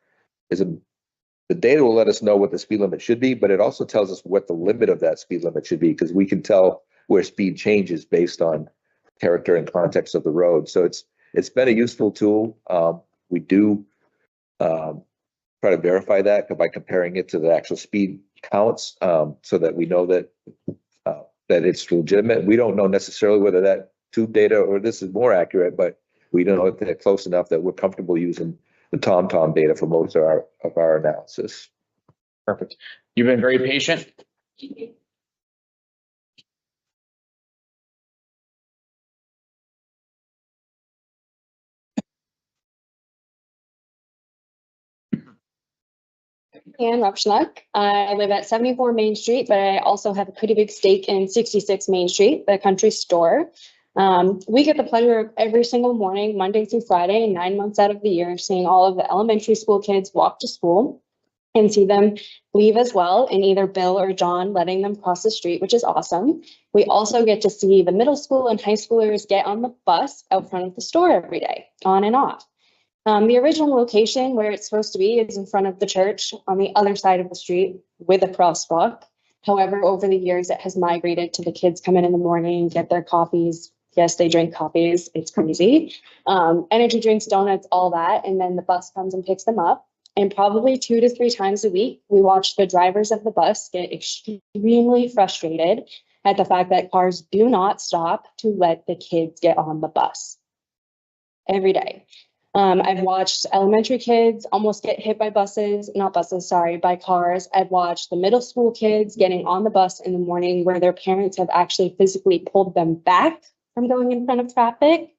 is the data will let us know what the speed limit should be, but it also tells us what the limit of that speed limit should be, because we can tell where speed changes based on character and context of the road. So it's been a useful tool. We do try to verify that by comparing it to the actual speed counts, so that we know that it's legitimate. We don't know necessarily whether that tube data or this is more accurate, but we know that they're close enough that we're comfortable using the TomTom data for most of our analysis. Perfect. You've been very patient. Ann Rupschnuck. I live at 74 Main Street, but I also have a pretty big stake in 66 Main Street, the country store. We get the pleasure of every single morning, Monday through Friday, 9 months out of the year, seeing all of the elementary school kids walk to school and see them leave as well, and either Bill or John letting them cross the street, which is awesome. We also get to see the middle school and high schoolers get on the bus out front of the store every day, on and off. The original location where it's supposed to be is in front of the church on the other side of the street with a crosswalk. However, over the years, it has migrated to the kids come in the morning, get their coffees. Yes, they drink coffees. It's crazy. Energy drinks, donuts, all that. And then the bus comes and picks them up. And probably 2 to 3 times a week, we watch the drivers of the bus get extremely frustrated at the fact that cars do not stop to let the kids get on the bus every day. I've watched elementary kids almost get hit by by cars. I've watched the middle school kids getting on the bus in the morning where their parents have actually physically pulled them back from going in front of traffic.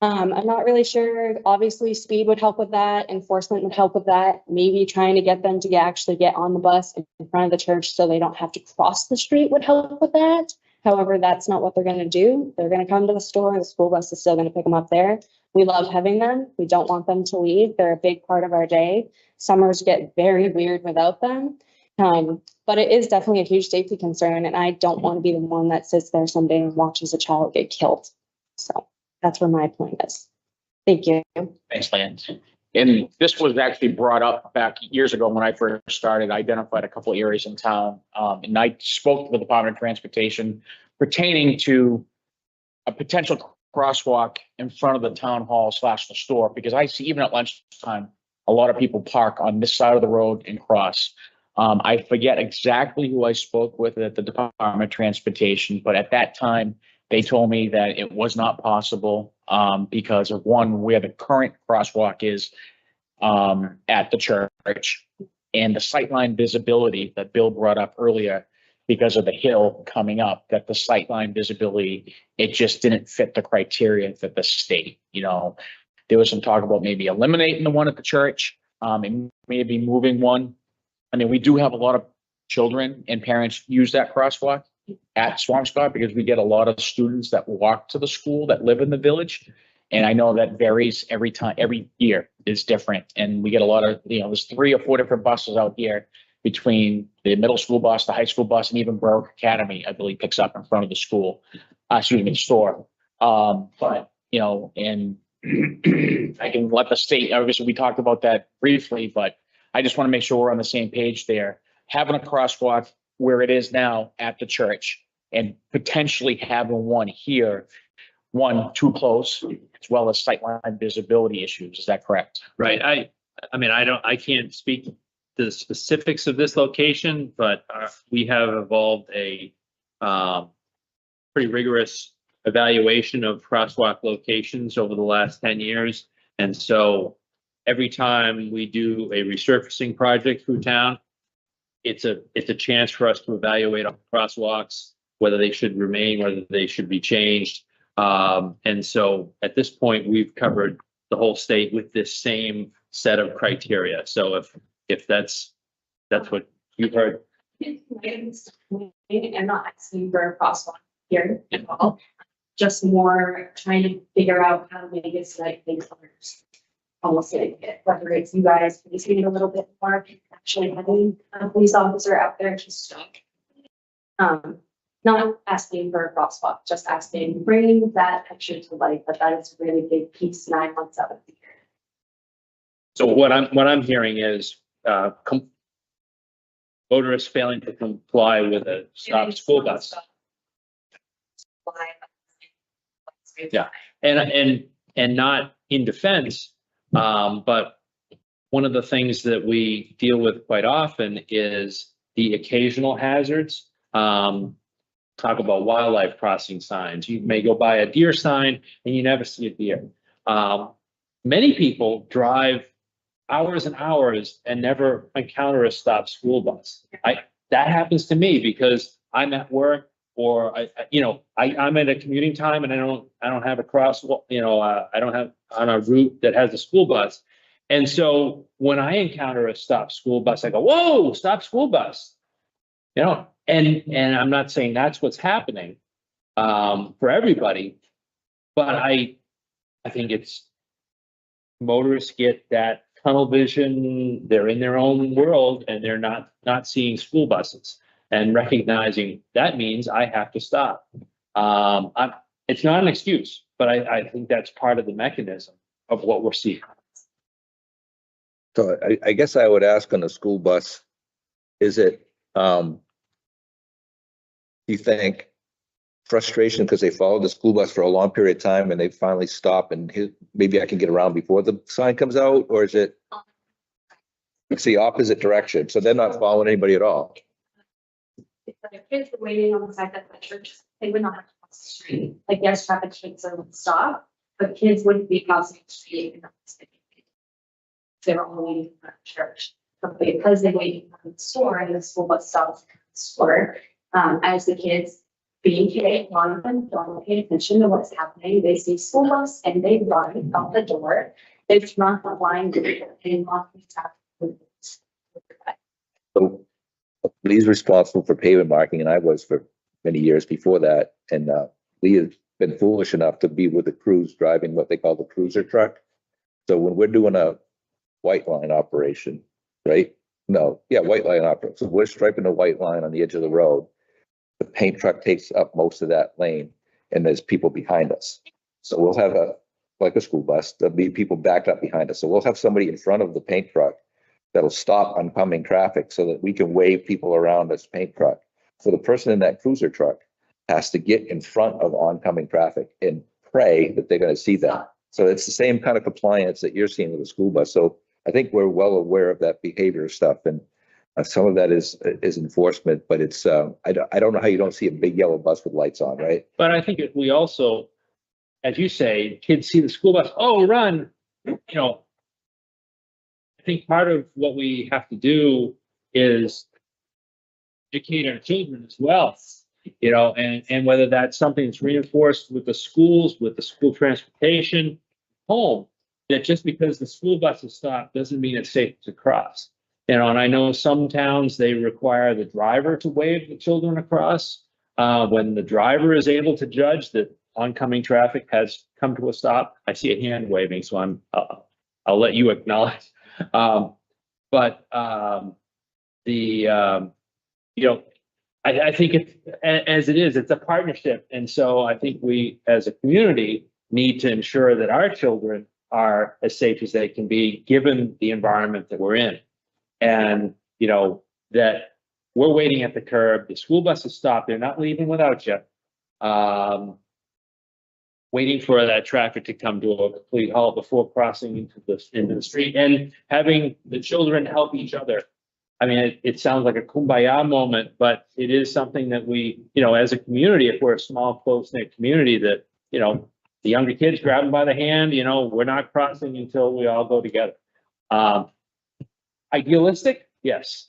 I'm not really sure. Obviously, speed would help with that. Enforcement would help with that. Maybe trying to get them to actually get on the bus in front of the church so they don't have to cross the street would help with that. However, that's not what they're going to do. They're going to come to the store. The school bus is still going to pick them up there. We love having them. We don't want them to leave. They're a big part of our day. Summers get very weird without them. But it is definitely a huge safety concern. And I don't want to be the one that sits there someday and watches a child get killed. So that's where my point is. Thank you. Thanks, Lance. And this was actually brought up back years ago when I first started. I identified a couple of areas in town, and I spoke to the Department of Transportation pertaining to a potential crosswalk in front of the town hall / the store, because I see even at lunchtime, a lot of people park on this side of the road and cross. I forget exactly who I spoke with at the Department of Transportation, but at that time, they told me that it was not possible because of one, where the current crosswalk is at the church, and the sightline visibility that Bill brought up earlier, because of the hill coming up, that the sightline visibility, it just didn't fit the criteria that the state, there was some talk about maybe eliminating the one at the church, and maybe moving one. I mean, we do have a lot of children and parents use that crosswalk at Swampscott because we get a lot of students that walk to the school that live in the village. And I know that varies every year is different. And we get a lot of, there's 3 or 4 different buses out here between the middle school bus, the high school bus, and even Berwick Academy, I believe, picks up in front of the school, the store. But, and I can let the state, obviously we talked about that briefly, but I just want to make sure we're on the same page there. Having a crosswalk where it is now at the church and potentially having one here, one too close, as well as sightline visibility issues. Is that correct? Right. I can't speak to the specifics of this location, but we have evolved a pretty rigorous evaluation of crosswalk locations over the last 10 years. And so every time we do a resurfacing project through town, it's a chance for us to evaluate our crosswalks, whether they should remain, whether they should be changed. And so at this point, we've covered the whole state with this same set of criteria. So if that's what you've heard. I'm not asking for a crosswalk here at all, just more trying to figure out how to make it so that things others almost like it, whether it's you guys policing it a little bit more, actually having a police officer out there to stop. Not asking for a crosswalk, just asking, bringing that picture to life, but that is a really big piece 9 months out of the year. So what I'm hearing is, motorists failing to comply with a stop school bus. Yeah, and not in defense, but one of the things that we deal with quite often is the occasional hazards. Talk about wildlife crossing signs. You may go by a deer sign and you never see a deer. Many people drive hours and hours and never encounter a stopped school bus. That happens to me because I'm at work or I'm at a commuting time and I don't have a crosswalk, I don't have on a route that has a school bus. And so when I encounter a stopped school bus, I go, whoa, stop school bus. And I'm not saying that's what's happening for everybody, but I think it's motorists get that tunnel vision. They're in their own world and they're not seeing school buses and recognizing that means I have to stop. It's not an excuse, but I think that's part of the mechanism of what we're seeing. So I guess I would ask on the school bus, is it, you think frustration because they followed the school bus for a long period of time and they finally stop and maybe I can get around before the sign comes out? Or is it, it's the opposite direction? So they're not following anybody at all. If the kids were waiting on the side of the church, they would not have to cross the street. Like, yes, traffic should stop, but kids wouldn't be crossing the street. They were all waiting for the church. But because they waited for the store and the school bus stops at the store, as the kids being kids, a lot of them don't pay attention to what's happening. They see school bus and they run out the door. It's not the line and off the top. So Lee's responsible for pavement marking and I was for many years before that. And Lee has been foolish enough to be with the crews driving what they call the cruiser truck. So when we're doing a white line operation, right? White line operation. So we're striping the white line on the edge of the road. The paint truck takes up most of that lane and there's people behind us. So we'll have like a school bus, there'll be people backed up behind us. So we'll have somebody in front of the paint truck that'll stop oncoming traffic so that we can wave people around this paint truck. So the person in that cruiser truck has to get in front of oncoming traffic and pray that they're going to see that. So it's the same kind of compliance that you're seeing with the school bus. So I think we're well aware of that behavior stuff. And some of that is enforcement, but it's, I don't know how you don't see a big yellow bus with lights on, right? But I think we also, as you say, kids see the school bus, oh, run, I think part of what we have to do is educate our children as well, and whether that's something that's reinforced with the schools, with the school transportation, home, that just because the school bus is stopped doesn't mean it's safe to cross. And I know some towns, they require the driver to wave the children across. When the driver is able to judge that oncoming traffic has come to a stop, I see a hand waving, so I'll let you acknowledge. I think as it is, it's a partnership. And so I think we, as a community, need to ensure that our children are as safe as they can be, given the environment that we're in. And, that we're waiting at the curb, the school bus is stopped, they're not leaving without you. Waiting for that traffic to come to a complete halt before crossing into the street and having the children help each other. I mean, it sounds like a kumbaya moment, but it is something that we, as a community, if we're a small, close-knit community, that, the younger kids grab them by the hand, we're not crossing until we all go together. Idealistic, yes,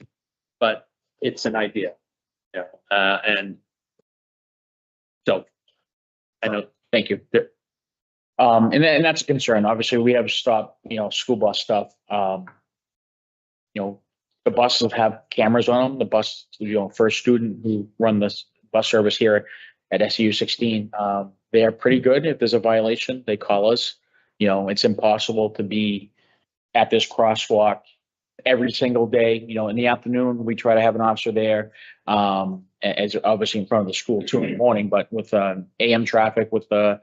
but it's an idea. Yeah, and so I know. Thank you. And that's a concern. Obviously, we have stopped, school bus stuff. The buses have cameras on them. The bus, first student who run this bus service here at SU 16, they are pretty good. If there's a violation, they call us. It's impossible to be at this crosswalk every single day. In the afternoon, we try to have an officer there, as obviously in front of the school too in the morning, but with AM traffic, with the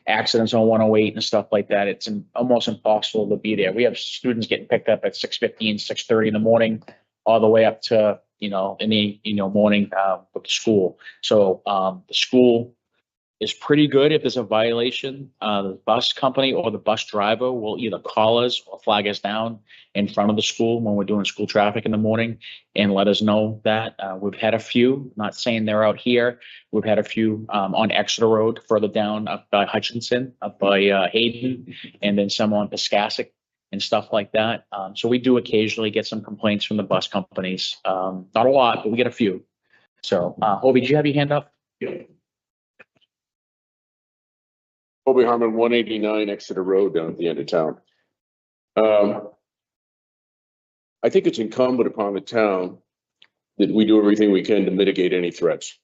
accidents on 108 and stuff like that, it's almost impossible to be there. We have students getting picked up at 6:15, 6:30 in the morning, all the way up to, in the, morning with the school. So the school is pretty good. If there's a violation, the bus company or the bus driver will either call us or flag us down in front of the school when we're doing school traffic in the morning and let us know that. We've had a few, not saying they're out here. We've had a few on Exeter Road, further down up by Hutchinson, up by Hayden, and then some on Piscassic and stuff like that. So we do occasionally get some complaints from the bus companies. Not a lot, but we get a few. So, Hobie, did you have your hand up? Yeah. Hobie Harmon, 189 Exeter Road down at the end of town. I think it's incumbent upon the town that we do everything we can to mitigate any threats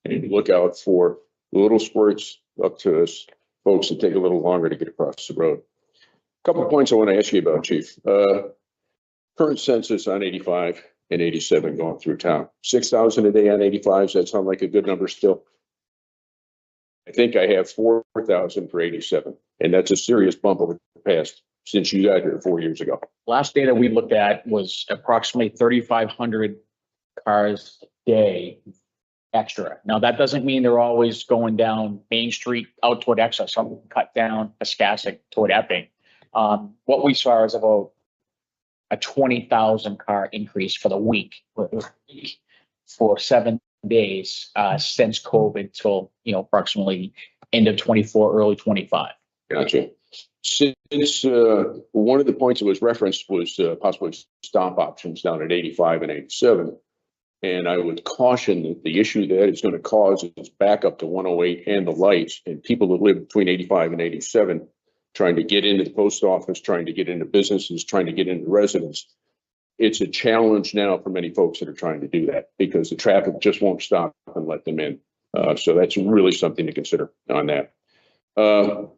and look out for little squirts up to us folks that take a little longer to get across the road. A couple of points I want to ask you about, Chief. Current census on 85 and 87 going through town. 6,000 a day on 85. Does that sound like a good number still? I think I have 4,000 for 87, and that's a serious bump over the past since you got here 4 years ago. Last data we looked at was approximately 3,500 cars a day extra. Now, that doesn't mean they're always going down Main Street out toward Exeter. Some cut down Piscassic toward Epping. What we saw is about a 20,000 car increase for the week for 7 days since COVID till approximately end of 24, early 25. Gotcha. Since one of the points that was referenced was possibly stop options down at 85 and 87. And I would caution that the issue that is going to cause is back up to 108 and the lights, and people that live between 85 and 87 trying to get into the post office, trying to get into businesses, trying to get into residents. It's a challenge now for many folks that are trying to do that because the traffic just won't stop and let them in. So that's really something to consider on that.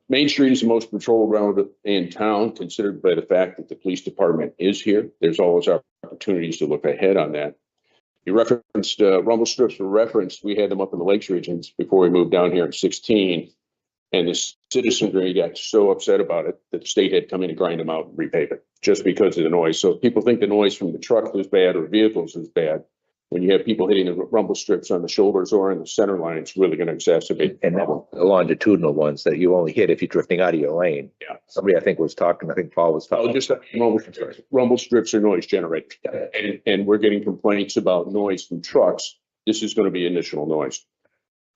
Main Street is the most patrolled road in town, considered by the fact that the police department is here. There's always opportunities to look ahead on that. You referenced rumble strips were referenced. We had them up in the Lakes regions before we moved down here in 16. And the citizenry got so upset about it that the state had come in and grind them out and repave it just because of the noise. So if people think the noise from the truck is bad or vehicles is bad, when you have people hitting the rumble strips on the shoulders or in the center line, it's really going to exacerbate the And problem. the longitudinal ones that you only hit if you're drifting out of your lane. Yeah. Somebody I think was talking, I think Paul was talking. Oh, just rumble strips are noise generators. And we're getting complaints about noise from trucks. This is going to be additional noise.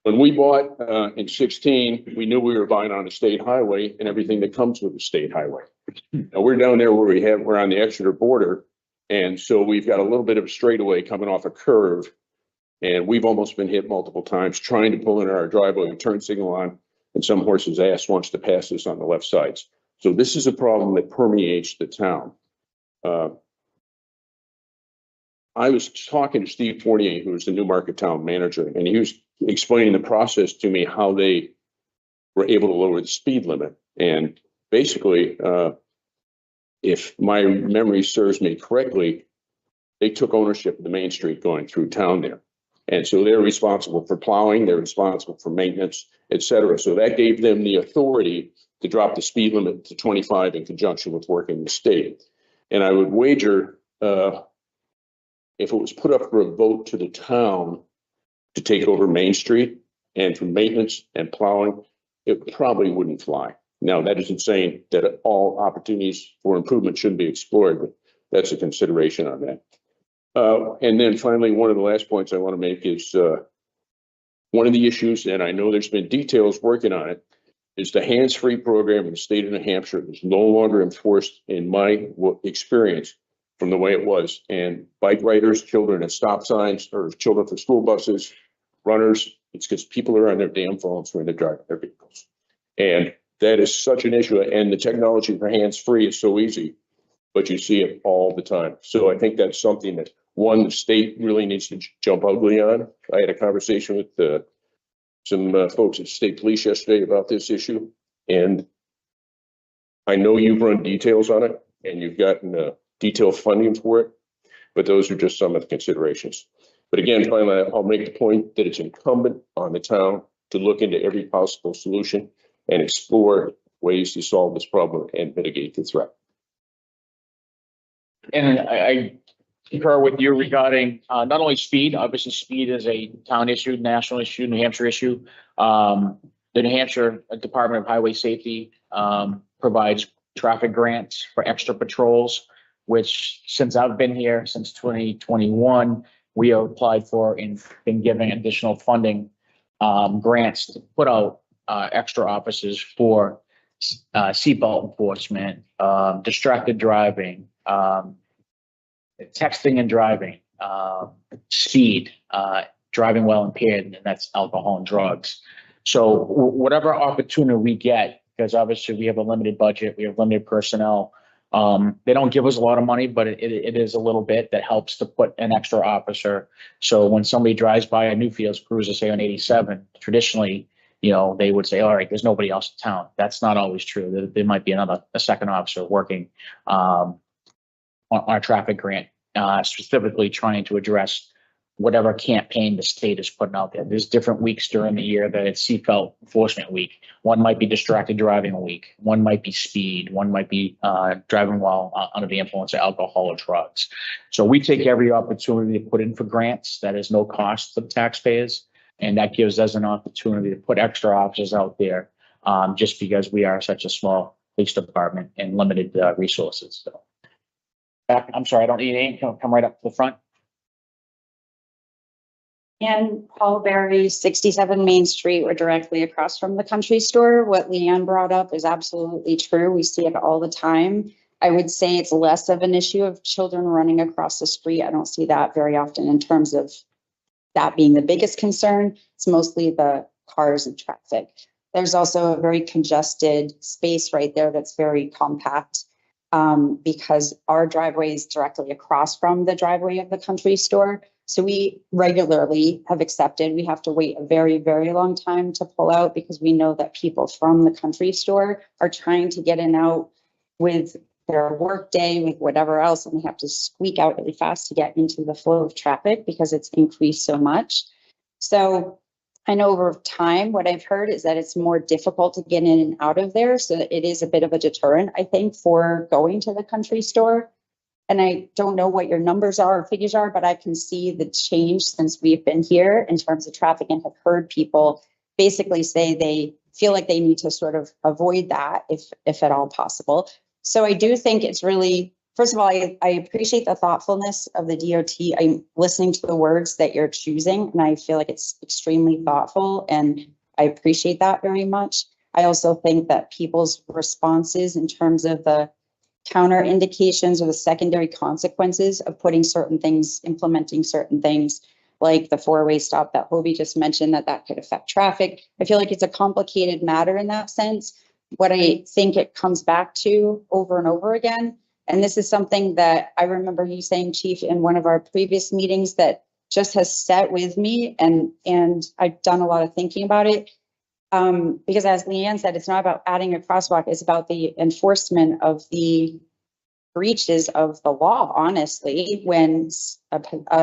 When we bought in 16, we knew we were buying on a state highway and everything that comes with the state highway. Now we're down there where we're on the Exeter border. And so we've got a little bit of a straightaway coming off a curve. And we've almost been hit multiple times trying to pull in our driveway and turn signal on. And some horse's ass wants to pass us on the left sides. So this is a problem that permeates the town. I was talking to Steve Fournier, who was the Newmarket town manager, and he was explaining the process to me, how they were able to lower the speed limit. And basically, if my memory serves me correctly, they took ownership of the Main Street going through town there. And so they're responsible for plowing, they're responsible for maintenance, et cetera. So that gave them the authority to drop the speed limit to 25 in conjunction with working the state. And I would wager, if it was put up for a vote to the town to take over Main Street and for maintenance and plowing, it probably wouldn't fly. Now, that isn't saying that all opportunities for improvement shouldn't be explored, but that's a consideration on that. And then finally, one of the last points I want to make is one of the issues, and I know there's been details working on it, is the hands-free program in the state of New Hampshire is no longer enforced in my experience from the way it was. And bike riders, children at stop signs, or children for school buses, runners, it's because people are on their damn phones when they're driving their vehicles. And that is such an issue. And the technology for hands-free is so easy, but you see it all the time. So I think that's something that, one, the state really needs to jump ugly on. I had a conversation with some folks at state police yesterday about this issue. And I know you've run details on it and you've gotten detailed funding for it, but those are just some of the considerations. But again, finally, I'll make the point that it's incumbent on the town to look into every possible solution and explore ways to solve this problem and mitigate the threat. And I concur with you regarding not only speed, obviously speed is a town issue, national issue, New Hampshire issue. The New Hampshire Department of Highway Safety provides traffic grants for extra patrols, which since I've been here since 2021, we have applied for and been given additional funding grants to put out extra officers for seatbelt enforcement, distracted driving, texting and driving, speed, driving while impaired, and that's alcohol and drugs. So whatever opportunity we get, because obviously we have a limited budget, we have limited personnel. They don't give us a lot of money, but it is a little bit that helps to put an extra officer. So when somebody drives by a Newfields cruiser, say on 87, traditionally, you know, they would say, all right, there's nobody else in town. That's not always true. There might be a second officer working on our traffic grant, specifically trying to address whatever campaign the state is putting out there. There's different weeks during the year that it's seatbelt enforcement week. One might be distracted driving week. One might be speed. One might be driving while under the influence of alcohol or drugs. So we take every opportunity to put in for grants. That is no cost to the taxpayers. And that gives us an opportunity to put extra officers out there just because we are such a small police department and limited resources. So, I'm sorry, I don't need any. Come right up to the front. And Paul Berry, 67 Main Street, we're directly across from the country store. What Leanne brought up is absolutely true. We see it all the time. I would say it's less of an issue of children running across the street. I don't see that very often in terms of that being the biggest concern. It's mostly the cars and traffic. There's also a very congested space right there that's very compact because our driveway is directly across from the driveway of the country store. So we regularly have accepted, we have to wait a very, very long time to pull out because we know that people from the country store are trying to get in and out with their work day, with whatever else, and they have to squeak out really fast to get into the flow of traffic because it's increased so much. So I know over time, what I've heard is that it's more difficult to get in and out of there. So it is a bit of a deterrent, I think, for going to the country store. And I don't know what your numbers are or figures are, but I can see the change since we've been here in terms of traffic and have heard people basically say they feel like they need to sort of avoid that if at all possible. So I do think it's really, first of all, I appreciate the thoughtfulness of the DOT. I'm listening to the words that you're choosing, and I feel like it's extremely thoughtful, and I appreciate that very much. I also think that people's responses in terms of the counter indications or the secondary consequences of putting certain things, implementing certain things, like the four-way stop that Hobie just mentioned, that could affect traffic. I feel like it's a complicated matter in that sense. What I think it comes back to over and over again, and this is something that I remember you saying, Chief, in one of our previous meetings that just has sat with me, and I've done a lot of thinking about it. Because as Leanne said, it's not about adding a crosswalk, it's about the enforcement of the breaches of the law, honestly, when a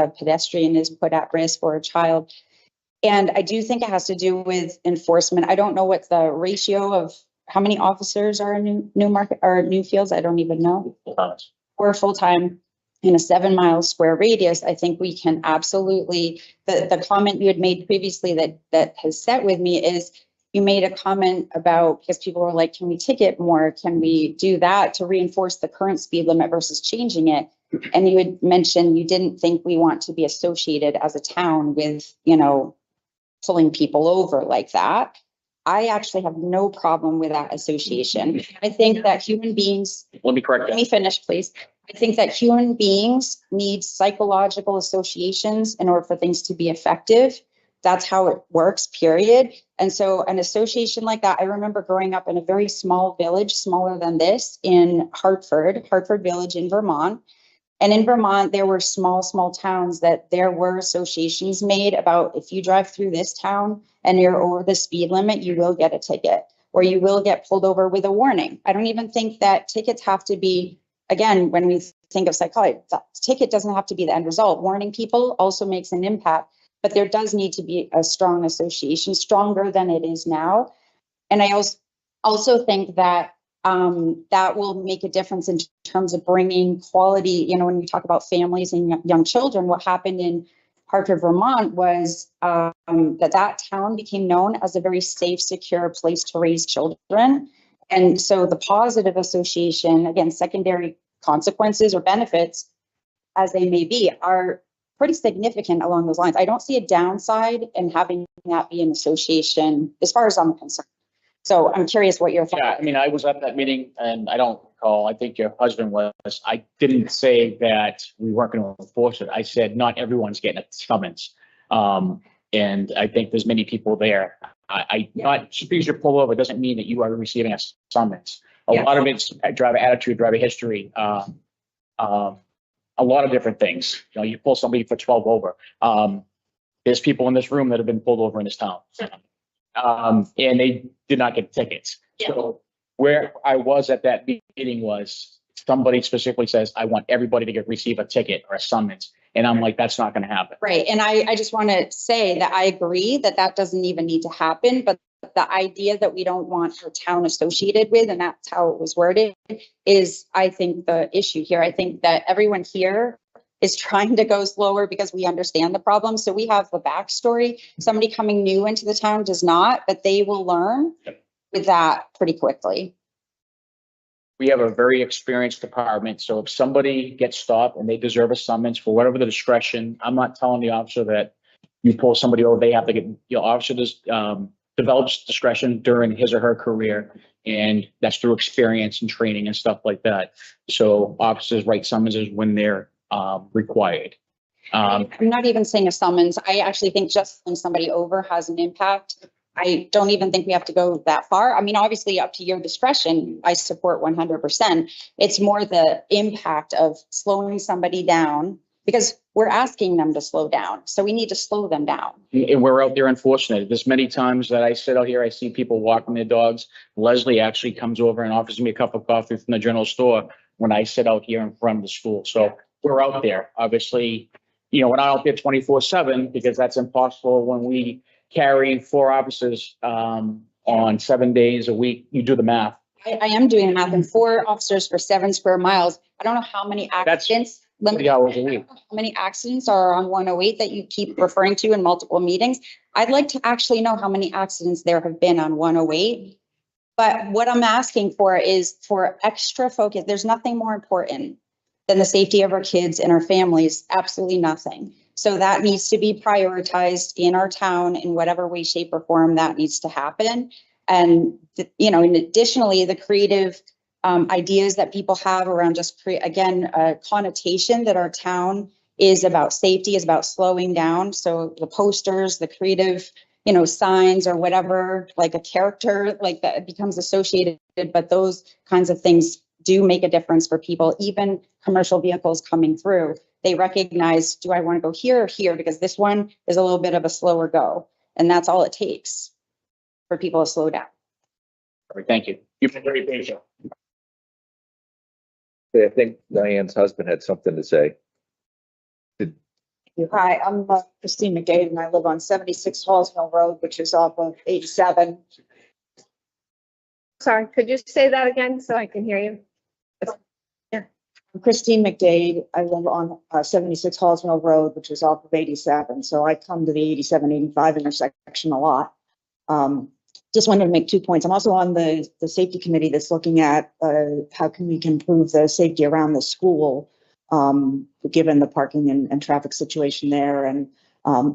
pedestrian is put at risk or a child. And I do think it has to do with enforcement. I don't know what the ratio of how many officers are in Newmarket or Newfields. I don't even know. Or full-time in a 7 mile square radius. I think we can absolutely, the comment you had made previously that has set with me is, you made a comment about, because people were like, can we ticket more? Can we do that to reinforce the current speed limit versus changing it? And you had mentioned you didn't think we want to be associated as a town with, you know, pulling people over like that. I actually have no problem with that association. I think that human beings, Let me correct let that. me finish, please. I think that human beings need psychological associations in order for things to be effective. That's how it works, period. And so an association like that, I remember growing up in a very small village, smaller than this, in Hartford Village in Vermont. And in Vermont, there were small towns that there were associations made about if you drive through this town and you're over the speed limit, you will get a ticket or you will get pulled over with a warning. I don't even think that tickets have to be, again, when we think of psychology, the ticket doesn't have to be the end result. Warning people also makes an impact, but there does need to be a strong association, stronger than it is now. And I also think that that will make a difference in terms of bringing quality, when we talk about families and young children. What happened in Hartford, Vermont was that town became known as a very safe, secure place to raise children. And so the positive association, again, secondary consequences or benefits, as they may be, are pretty significant along those lines. I don't see a downside in having that be an association as far as I'm concerned. So I'm curious what your thoughts. Yeah, I mean, I was at that meeting and I don't recall, I think your husband was. I didn't say that we weren't going to enforce it. I said, not everyone's getting a summons. And I think there's many people there. Not just because you're pulled over doesn't mean that you are receiving a summons. A lot of it's driver attitude, driver history, a lot of different things. You pull somebody for 12 over. There's people in this room that have been pulled over in this town. And they did not get tickets. So where I was at that meeting was somebody specifically says, I want everybody to receive a ticket or a summons. And I'm like, that's not going to happen. Right. And I just want to say that I agree that doesn't even need to happen. But the idea that we don't want our town associated with, and that's how it was worded, is, I think, the issue here. I think that everyone here is trying to go slower because we understand the problem. So we have the backstory. Somebody coming new into the town does not, but they will learn with that pretty quickly. We have a very experienced department. So if somebody gets stopped and they deserve a summons for whatever the discretion, I'm not telling the officer that you pull somebody over, they have to get, officer develops discretion during his or her career. And that's through experience and training and stuff like that. So officers write summonses when they're required. I'm not even saying a summons. I actually think just pulling somebody over has an impact. I don't even think we have to go that far. I mean, obviously up to your discretion, I support 100%. It's more the impact of slowing somebody down because we're asking them to slow down. So we need to slow them down. And we're out there enforcing it. There's many times that I sit out here, I see people walking their dogs. Leslie actually comes over and offers me a cup of coffee from the general store when I sit out here in front of the school. So we're out there. Obviously, we're not out there 24/7 because that's impossible when we carry 4 officers on 7 days a week. You do the math. I am doing the math, and 4 officers for 7 square miles. I don't know how many accidents. 30 hours a week. How many accidents are on 108 that you keep referring to in multiple meetings? I'd like to actually know how many accidents there have been on 108. But what I'm asking for is for extra focus. There's nothing more important than the safety of our kids and our families. Absolutely nothing. So that needs to be prioritized in our town in whatever way, shape, or form that needs to happen. And, and additionally, the creative ideas that people have around just again, a connotation that our town is about safety, is about slowing down. So the posters, the creative, signs or whatever, like a character like that becomes associated, but those kinds of things do make a difference for people, even commercial vehicles coming through. They recognize, do I want to go here or here? Because this one is a little bit of a slower go. And that's all it takes for people to slow down. All right, thank you. You've been very patient. I think Diane's husband had something to say. Hi, I'm Christine McDade, and I live on 76 Hallsville Road, which is off of 87. Sorry, could you say that again so I can hear you? I'm Christine McDade. I live on 76 Hallsville Road, which is off of 87. So I come to the 87-85 intersection a lot. Just wanted to make 2 points. I'm also on the safety committee that's looking at how can we improve the safety around the school, given the parking and traffic situation there, and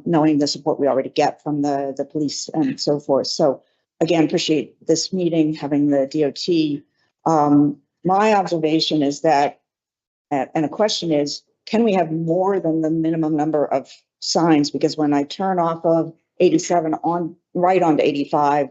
knowing the support we already get from the police and so forth. So again, appreciate this meeting, having the DOT. My observation is that, and a question is, can we have more than the minimum number of signs? Because when I turn off of 87 right onto 85,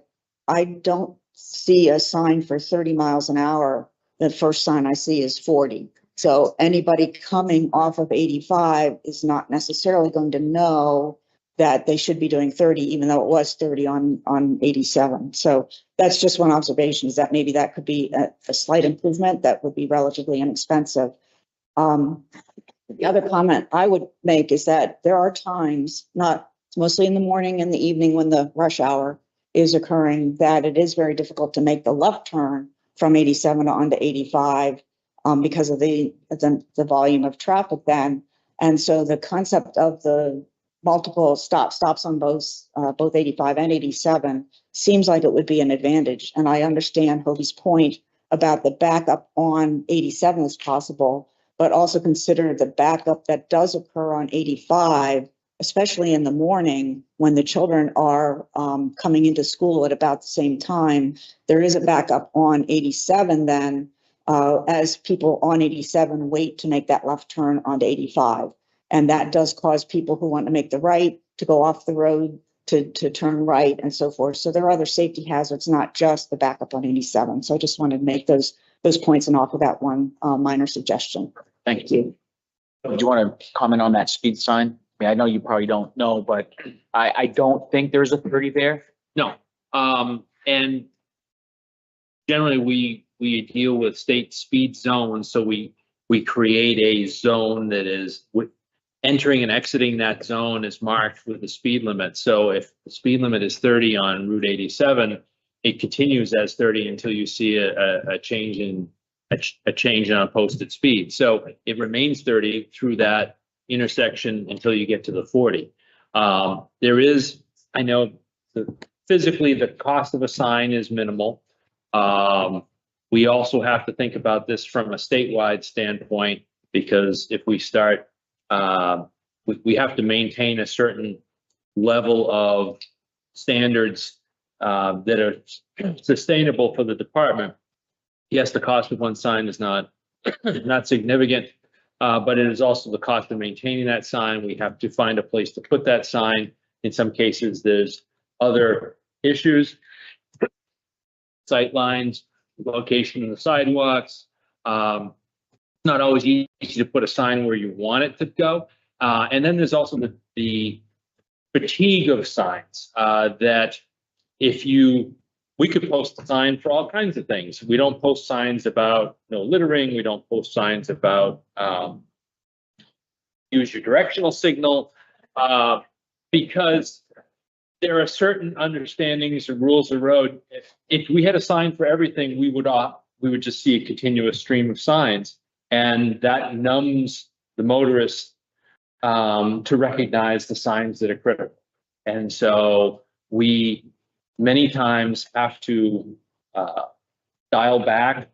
I don't see a sign for 30 miles an hour. The first sign I see is 40. So anybody coming off of 85 is not necessarily going to know that they should be doing 30, even though it was 30 on 87. So that's just one observation, is that maybe that could be a slight improvement that would be relatively inexpensive. The other comment I would make is that there are times, not mostly in the morning and the evening when the rush hour is occurring, that it is very difficult to make the left turn from 87 onto 85 because of the volume of traffic then. And so the concept of the multiple stops on both 85 and 87 seems like it would be an advantage. And I understand Hobie's point about the backup on 87 is possible, but also consider the backup that does occur on 85, especially in the morning when the children are coming into school at about the same time. There is a backup on 87 then, as people on 87 wait to make that left turn onto 85. And that does cause people who want to make the right to go off the road to turn right and so forth. So there are other safety hazards, not just the backup on 87. So I just wanted to make those points and offer that one minor suggestion. Thank you. Do you want to comment on that speed sign? I mean, I know you probably don't know, but I don't think there's a 30 there. No. And generally we deal with state speed zones. So we create a zone that is entering and exiting that zone is marked with the speed limit. So if the speed limit is 30 on Route 87, it continues as 30 until you see a change in a posted speed. So it remains 30 through that intersection until you get to the 40. There is, I know physically the cost of a sign is minimal. We also have to think about this from a statewide standpoint, because if we start, we have to maintain a certain level of standards that are sustainable for the department. Yes, the cost of one sign is not significant, but it is also the cost of maintaining that sign. We have to find a place to put that sign. In some cases, there's other issues, sight lines, location of the sidewalks. Not always easy to put a sign where you want it to go. And then there's also the fatigue of signs that we could post a sign for all kinds of things. We don't post signs about no littering. We don't post signs about use your directional signal because there are certain understandings and rules of road. If we had a sign for everything, we would just see a continuous stream of signs, and that numbs the motorist to recognize the signs that are critical. And so we many times have to dial back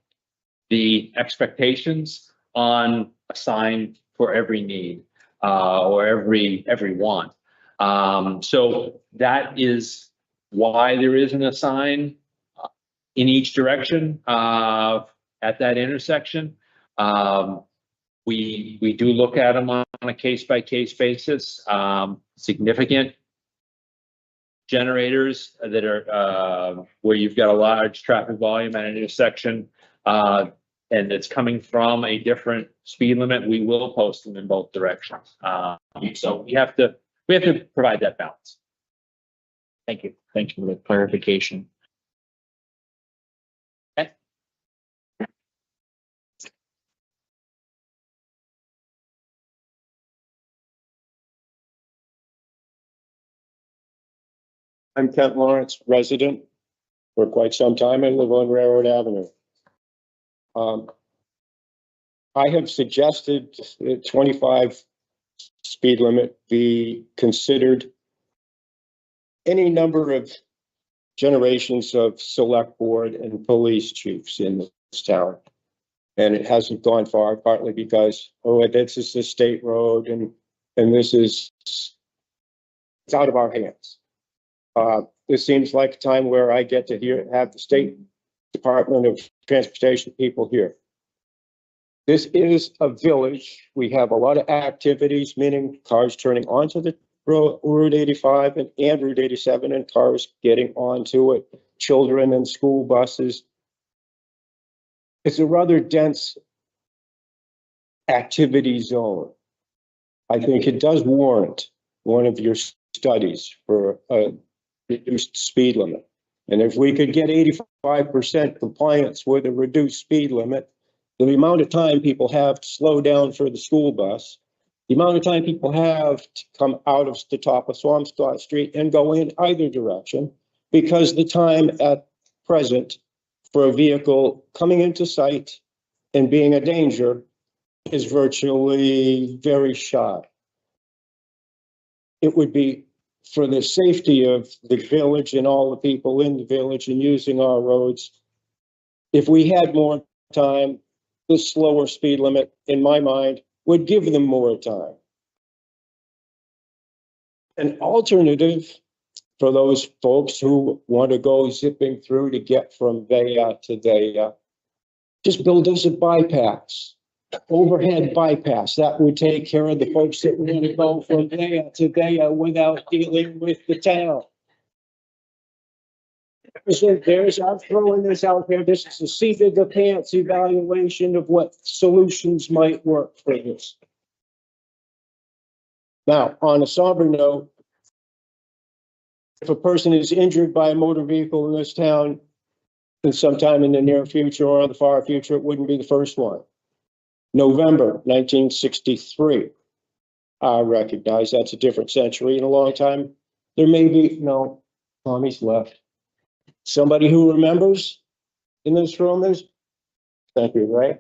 the expectations on a sign for every need or every want. So that is why there isn't a sign in each direction at that intersection. We do look at them on a case-by-case basis. Significant generators that are where you've got a large traffic volume at an intersection and it's coming from a different speed limit, we will post them in both directions. So we have to provide that balance. Thank you. Thank you for the clarification. Okay. I'm Kent Lawrence, resident for quite some time. I live on Railroad Avenue. I have suggested that 25 speed limit be considered any number of generations of select board and police chiefs in this town. And it hasn't gone far, partly because, this is a state road and this is, it's out of our hands. this seems like a time where I get to have the State Department of Transportation people here. This is a village. We have a lot of activities, meaning cars turning onto the Route 85 and Route 87 and cars getting onto it, children and school buses. It's a rather dense activity zone. I think it does warrant one of your studies for a reduced speed limit. And if we could get 85% compliance with a reduced speed limit, the amount of time people have to slow down for the school bus, the amount of time people have to come out of the top of Swampscott Street and go in either direction, because the time at present for a vehicle coming into sight and being a danger is virtually very short. It would be for the safety of the village and all the people in the village and using our roads. If we had more time, the slower speed limit, in my mind, would give them more time. An alternative for those folks who want to go zipping through to get from there to there, just build us a bypass, overhead bypass. That would take care of the folks that want to go from there to there without dealing with the town. I'm throwing this out here. This is a seat of the pants evaluation of what solutions might work for this. Now, on a somber note, if a person is injured by a motor vehicle in this town, then sometime in the near future or the far future, it wouldn't be the first one. November 1963. I recognize that's a different century in a long time. There may be, no, Tommy's left. Somebody who remembers in this room is, thank you, right?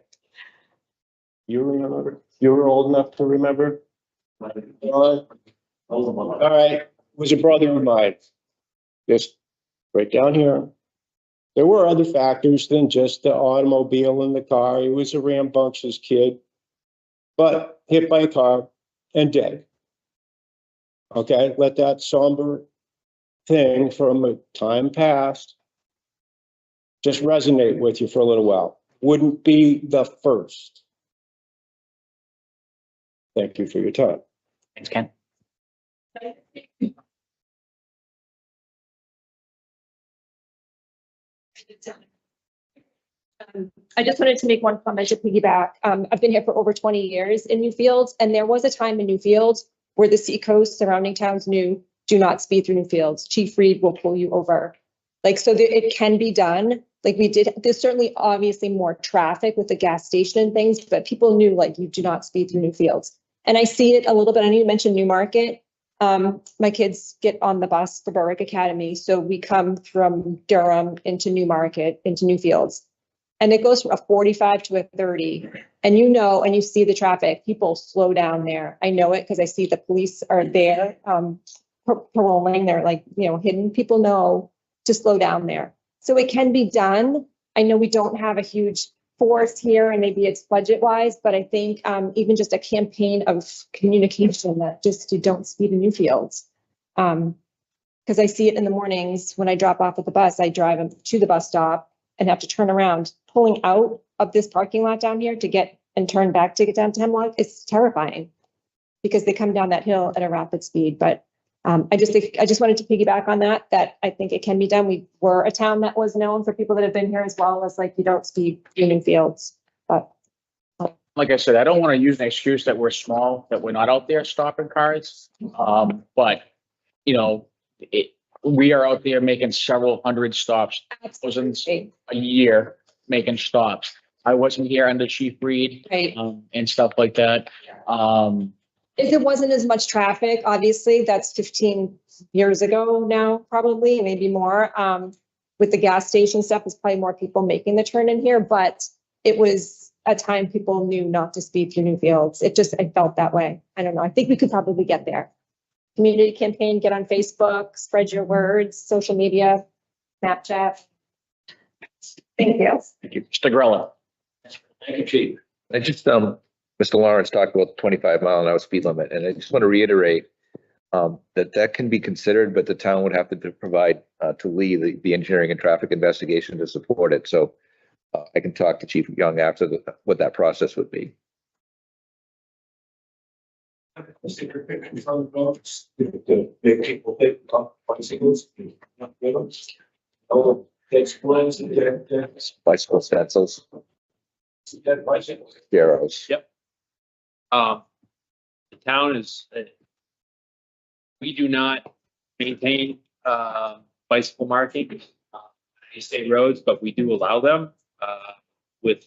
You remember? You were old enough to remember? All right, was a brother of mine. Just right down here. There were other factors than just the automobile and the car. He was a rambunctious kid, but hit by a car and dead. Okay, let that somber thing from a time past just resonate with you for a little while. Wouldn't be the first. Thank you for your time. Thanks, Ken. I just wanted to make one comment to piggyback. I've been here for over 20 years in Newfields, and there was a time in Newfields where the seacoast surrounding towns knew, do not speed through Newfields. Chief Reed will pull you over. Like, so it can be done. Like we did, there's certainly obviously more traffic with the gas station and things, but people knew, like, you do not speed through Newfields. And I see it a little bit. I know you mentioned Newmarket. My kids get on the bus for Berwick Academy. So we come from Durham into Newmarket, into Newfields. And it goes from a 45 to a 30. And you know, and you see the traffic, people slow down there. I know it because I see the police are there paroling. They're like, you know, hidden. People know to slow down there. So it can be done. I know we don't have a huge force here and maybe it's budget wise, but I think even just a campaign of communication that just you don't speed in Newfields. Because I see it in the mornings when I drop off at the bus, I drive them to the bus stop and have to turn around, pulling out of this parking lot down here to get and turn back to get down to Hemlock. It's terrifying because they come down that hill at a rapid speed. But I just wanted to piggyback on that I think it can be done. We were a town that was known for people that have been here as well as, like, you don't speed in Newfields. But Like I said, I don't want to use an excuse that we're small, that we're not out there stopping cars. But, you know, we are out there making several hundred stops, thousands a year making stops. I wasn't here under Chief Reed, right. And stuff like that. If there wasn't as much traffic, obviously, that's 15 years ago now, probably, maybe more. With the gas station stuff, there's probably more people making the turn in here, but it was a time people knew not to speed through Newfields. I felt that way. I don't know. I think we could probably get there. Community campaign, get on Facebook, spread your words, social media, Snapchat. Thank you. Thank you. Mr. Grella. Thank you, Chief. I just, Mr. Lawrence talked about the 25 mile an hour speed limit, and I just want to reiterate, that can be considered, but the town would have to provide to Lee the engineering and traffic investigation to support it. So I can talk to Chief Young after what that process would be. Bicycle stencils, arrows. Yep. The town is, we do not maintain, bicycle marking, on any state roads, but we do allow them, with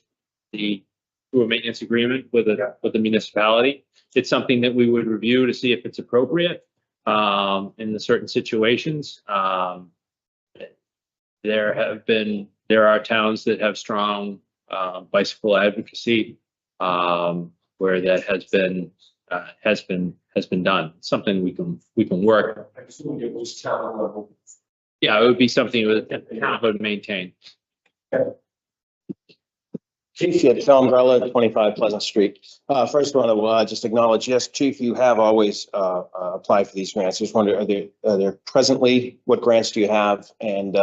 through a maintenance agreement with the municipality. It's something that we would review to see if it's appropriate, in the certain situations. There are towns that have strong, bicycle advocacy, where that has been done. Something we can work. I assume it was town level. Yeah, it would be something that the town would maintain. Chief, Phil Umbrella, 25 Pleasant Street. First, I want to just acknowledge, yes, Chief, you have always applied for these grants. I just wonder, are there presently, what grants do you have, and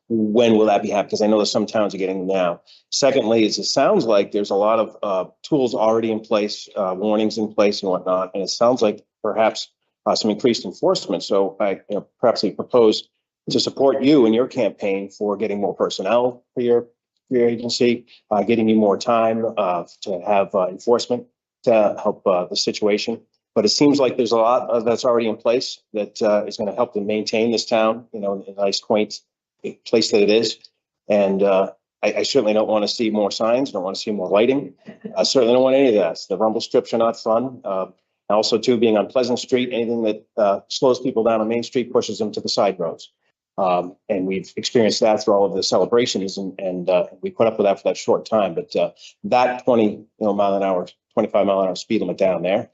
when will that be happening? Because I know that some towns are getting them now. Secondly, it sounds like there's a lot of tools already in place, warnings in place and whatnot, and it sounds like perhaps some increased enforcement. So perhaps I propose to support you in your campaign for getting more personnel for your agency, getting you more time to have enforcement to help the situation. But it seems like there's a lot that's already in place that is going to help to maintain this town, in a nice, quaint place that it is. And I certainly don't want to see more signs. Don't want to see more lighting. I certainly don't want any of that. The rumble strips are not fun. Also, too, being on Pleasant Street, anything that slows people down on Main Street pushes them to the side roads. And we've experienced that through all of the celebrations, and we put up with that for that short time. But that 25 mile an hour speed limit down there,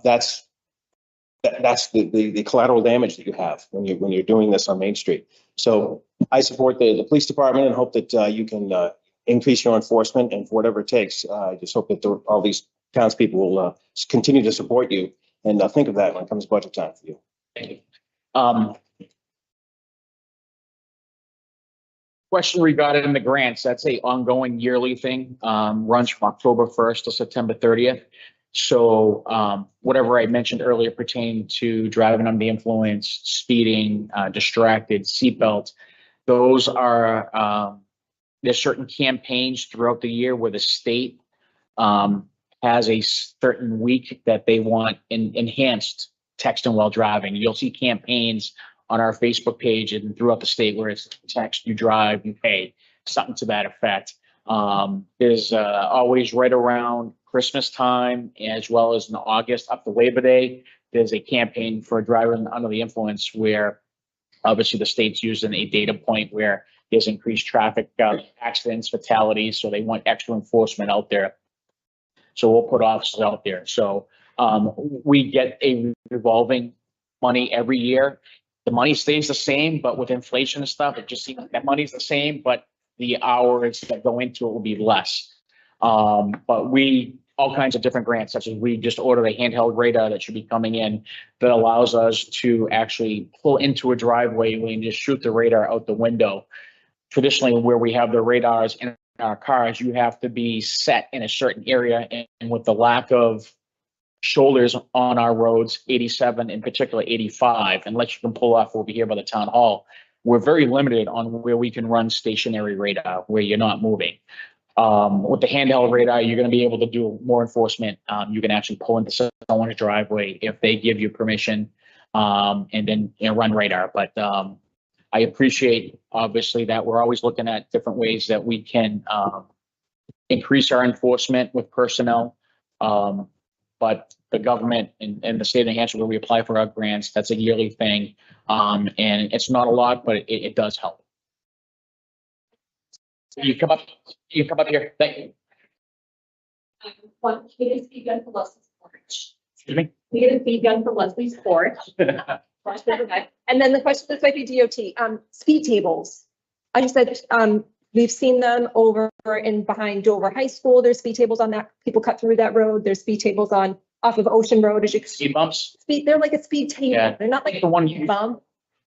that's the collateral damage that you have when you're doing this on Main Street. So I support the police department and hope that you can increase your enforcement, and for whatever it takes. I just hope that all these townspeople will continue to support you, and think of that when it comes to budget time for you. Thank you. Question regarding the grants, that's a ongoing yearly thing, runs from October 1st to September 30th. So whatever I mentioned earlier pertaining to driving under the influence, speeding, distracted, seatbelt, those are, there's certain campaigns throughout the year where the state has a certain week that they want enhanced texting while driving. You'll see campaigns on our Facebook page and throughout the state where it's text, you drive, you pay, something to that effect. There's always right around Christmas time, as well as in August up to Labor Day, there's a campaign for driving under the influence where obviously the state's using a data point where there's increased traffic accidents, fatalities, so they want extra enforcement out there. So we'll put officers out there. So we get a revolving money every year. The money stays the same, but with inflation and stuff, it just seems like that money's the same, but the hours that go into it will be less. But all kinds of different grants, such as we just ordered a handheld radar that should be coming in that allows us to actually pull into a driveway and just shoot the radar out the window. Traditionally, where we have the radars in our cars, you have to be set in a certain area, and with the lack of shoulders on our roads, 87, in particular 85, unless you can pull off over here by the town hall, we're very limited on where we can run stationary radar, where you're not moving. With the handheld radar, you're going to be able to do more enforcement. You can actually pull into someone's driveway if they give you permission, and then run radar. But I appreciate, obviously, that we're always looking at different ways that we can increase our enforcement with personnel. But the government and the state of New Hampshire, where we apply for our grants, that's a yearly thing. And it's not a lot, but it does help. You come up here. Thank you. We get a speed gun for Leslie's porch. Excuse me? We get a speed gun for Leslie's porch. And then the question, this might be DOT, speed tables. I just said, we've seen them over in behind Dover High School. There's speed tables on that. People cut through that road. There's speed tables on off of Ocean Road as you Speed bumps, speed, they're like a speed Yeah. table. They're not like the one a bump.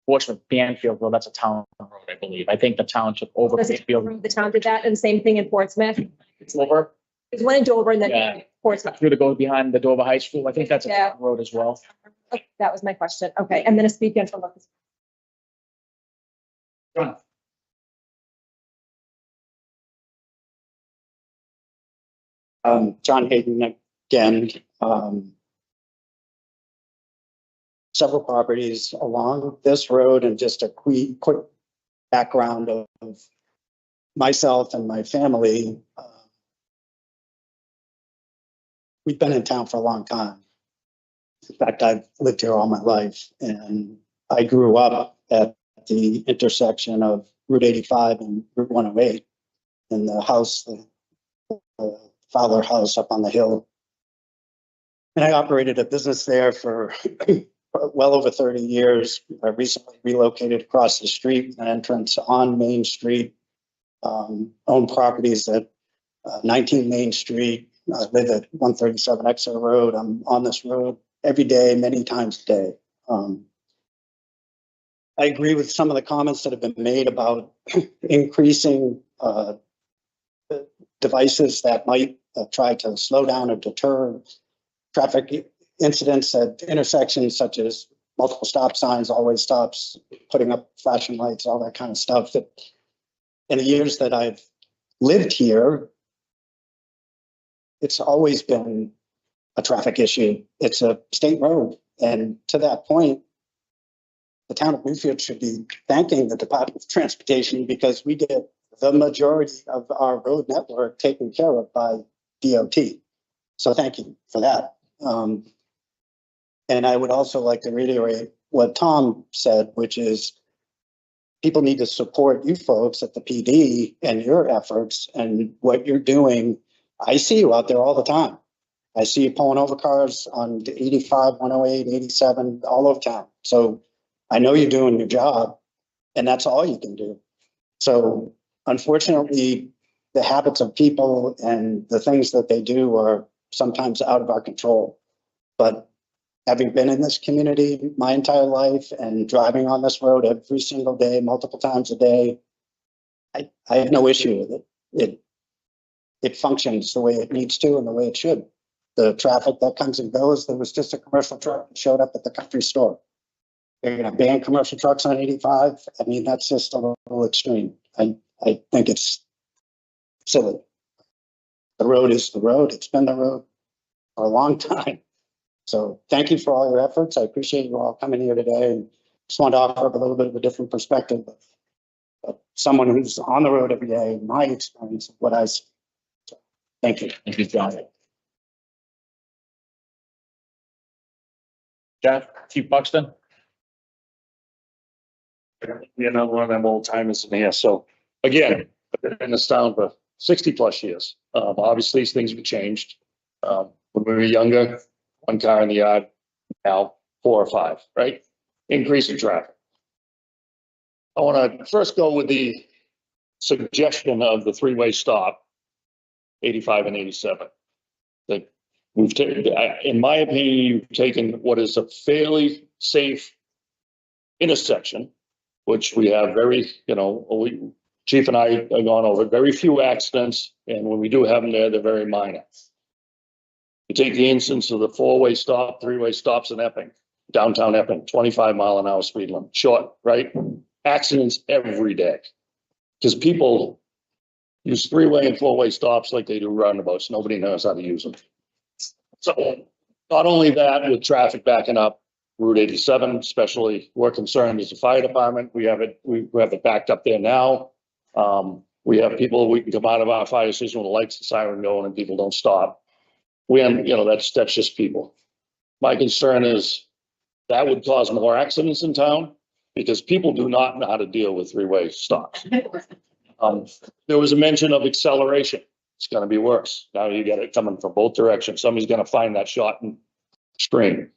Portsmouth Banfield Road, that's a town road, I believe. I think the town took over That's Banfield. The town did that, and same thing in Portsmouth. It's over There's one in Dover and Yeah. then Portsmouth. through the go behind the Dover High School. I think that's a Yeah. town road as well. Okay, that was my question. Okay, and then a speed control. John Hayden again, several properties along this road, and just a quick background of myself and my family. We've been in town for a long time. In fact, I've lived here all my life, and I grew up at the intersection of Route 85 and Route 108 in the house, the Fowler House up on the hill. And I operated a business there for well over 30 years. I recently relocated across the street, an entrance on Main Street, owned properties at 19 Main Street. I live at 137 Exeter Road. I'm on this road every day, many times a day. I agree with some of the comments that have been made about increasing devices that might try to slow down or deter traffic incidents at intersections, such as multiple stop signs, always stops, putting up flashing lights, all that kind of stuff. That in the years that I've lived here, it's always been a traffic issue. It's a state road. And to that point, the town of Newfield should be thanking the Department of Transportation, because we get the majority of our road network taken care of by DOT. So thank you for that. And I would also like to reiterate what Tom said, which is people need to support you folks at the PD and your efforts and what you're doing. I see you out there all the time. I see you pulling over cars on 85, 108, 87, all over town. So I know you're doing your job, and that's all you can do. So unfortunately, the habits of people and the things that they do are sometimes out of our control. But having been in this community my entire life and driving on this road every single day, multiple times a day, I have no issue with it. It functions the way it needs to and the way it should. The traffic that comes and goes, there was just a commercial truck that showed up at the country store. They're going to ban commercial trucks on 85. I mean, that's just a little extreme. I think it's silly. The road is the road. It's been the road for a long time. So thank you for all your efforts. I appreciate you all coming here today, and just want to offer up a little bit of a different perspective of someone who's on the road every day, my experience of what I see. So, thank you. Thank you, John. Jeff, Chief Buxton? You know, one of them old timers in here. So again, I've been in this town for 60+ years. Obviously, things have changed. When we were younger, one car in the yard, now 4 or 5, right? Increase in traffic. I want to first go with the suggestion of the 3-way stop, 85 and 87. That we've taken, in my opinion, you've taken what is a fairly safe intersection, which we have very, Chief and I have gone over very few accidents, and when we do have them there, they're very minor. You take the instance of the 4-way stop, 3-way stops in Epping, downtown Epping, 25-mile-an-hour speed limit, short, right? Accidents every day, because people use 3-way and 4-way stops like they do roundabouts. Nobody knows how to use them. So not only that, with traffic backing up, Route 87, especially, we're concerned as a fire department. We have it backed up there now. We have people, we can come out of our fire station with the lights and siren going and people don't stop. That's just people. My concern is that would cause more accidents in town because people do not know how to deal with 3-way stops. There was a mention of acceleration. It's going to be worse. Now you get it coming from both directions. Somebody's going to find that shot and scream.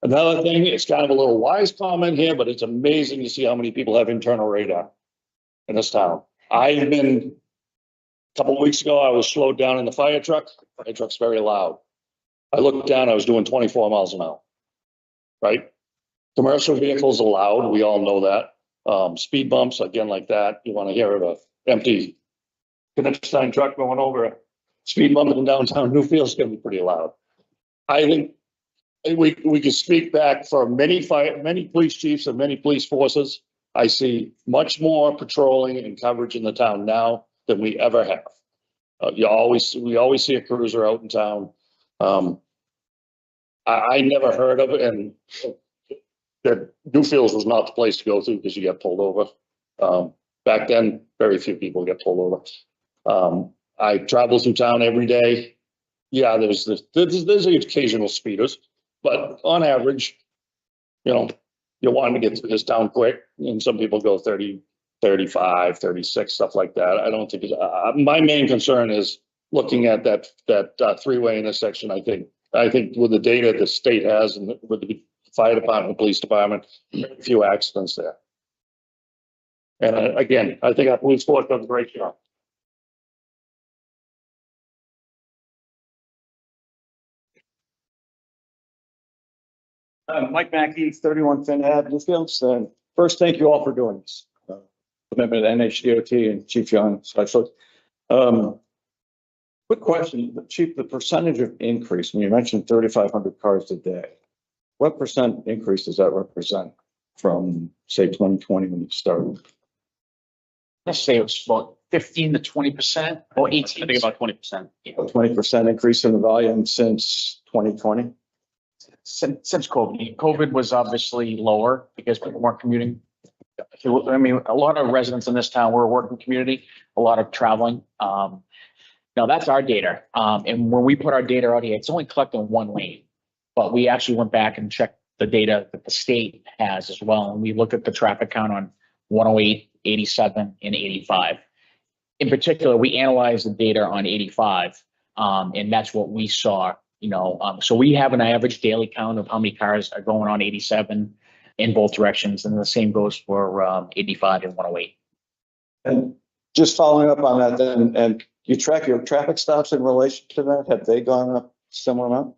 Another thing, it's kind of a little wise comment here, but it's amazing to see how many people have internal radar in this town. A couple of weeks ago, I was slowed down in the fire truck. Fire truck's very loud. I looked down, I was doing 24 miles an hour. Right? Commercial vehicles allowed, we all know that. Speed bumps, again, like that, you want to hear of a empty Knipstein truck going over a speed bump in downtown Newfield is going to be pretty loud. I think we can speak back for many police chiefs and many police forces. I see much more patrolling and coverage in the town now than we ever have. We always see a cruiser out in town. I never heard of it, and that Newfields was not the place to go to because you get pulled over. Back then, very few people get pulled over. I travel through town every day. Yeah, there's the occasional speeders, but on average, you know, you're wanting to get through this town quick, and some people go 30, 35, 36, stuff like that. I don't think my main concern is looking at that three-way intersection. I think with the data the state has and with the fire department, police department, a few accidents there. And again, I think our police force does a great job. Mike Mackey, 31 Finn Ave, Newfields. And first, thank you all for doing this. Commitment to NHDOT and Chief Young, especially. Quick question, Chief, the percentage of increase, when you mentioned 3,500 cars a day, what percent increase does that represent from, say, 2020 when you started? Let's say it was about 15 to 20% or 18. I think about 20%. 20% increase in the volume since 2020? Since COVID. COVID was obviously lower because people weren't commuting. I mean, a lot of residents in this town were a working community, a lot of traveling. Now that's our data. And when we put our data out here, it's only collecting one lane. But we actually went back and checked the data that the state has as well. And we looked at the traffic count on 108, 87, and 85. In particular, we analyzed the data on 85. And that's what we saw. So we have an average daily count of how many cars are going on 87 in both directions, and the same goes for 85 and 108. And just following up on that then, and you track your traffic stops in relation to that? Have they gone up similar amount?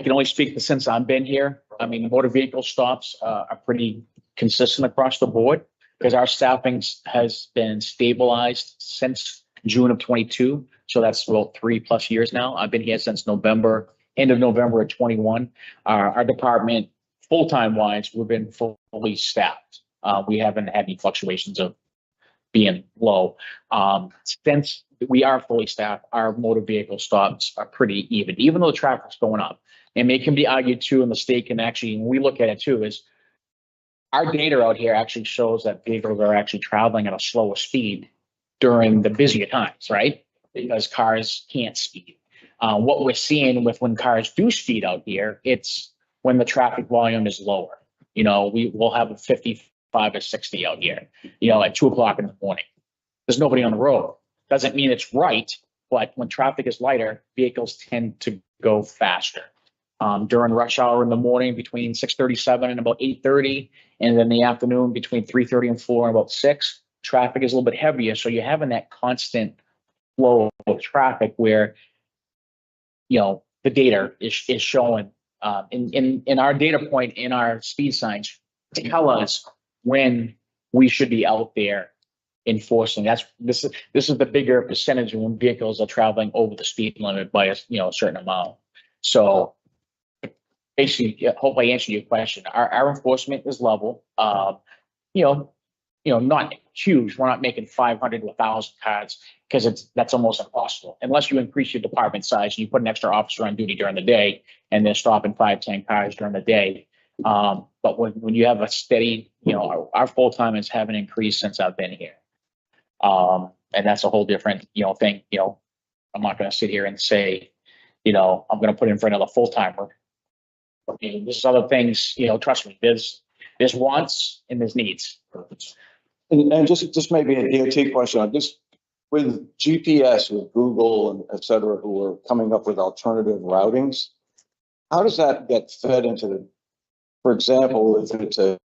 I can only speak to since I've been here. I mean, the motor vehicle stops are pretty consistent across the board because our staffing has been stabilized since June of 22. So that's about 3+ years now. I've been here since November, end of November of 21. Our department, full-time wise, we've been fully staffed. We haven't had any fluctuations of being low. Since we are fully staffed, our motor vehicle stops are pretty even though the traffic's going up. And it can be argued too, and the state can actually, when we look at it too, is our data out here actually shows that vehicles are actually traveling at a slower speed during the busier times, right? Because cars can't speed. What we're seeing with when cars do speed out here, it's when the traffic volume is lower. We will have a 55 or 60 out here, at 2 o'clock in the morning. There's nobody on the road. Doesn't mean it's right, but when traffic is lighter, vehicles tend to go faster. During rush hour in the morning between 6:37 and about 8:30, and then in the afternoon between 3:30 and 4 and about 6, traffic is a little bit heavier. So you're having that constant flow of traffic where, the data is showing in our data point in our speed signs tell us when we should be out there enforcing. This is the bigger percentage when vehicles are traveling over the speed limit by a certain amount. So basically, hopefully I answered your question. Our enforcement is level. Not huge. We're not making 500 to 1,000 cars because that's almost impossible unless you increase your department size and you put an extra officer on duty during the day and they're stopping 5-10 cars during the day. But when you have a steady, our full timers haven't increased since I've been here. And that's a whole different, thing. I'm not going to sit here and say, I'm going to put in for another full timer. There's other things, trust me, there's wants and there's needs. And just maybe a DOT question on this, with GPS, with Google and et cetera, who are coming up with alternative routings, how does that get fed into for example, if it's a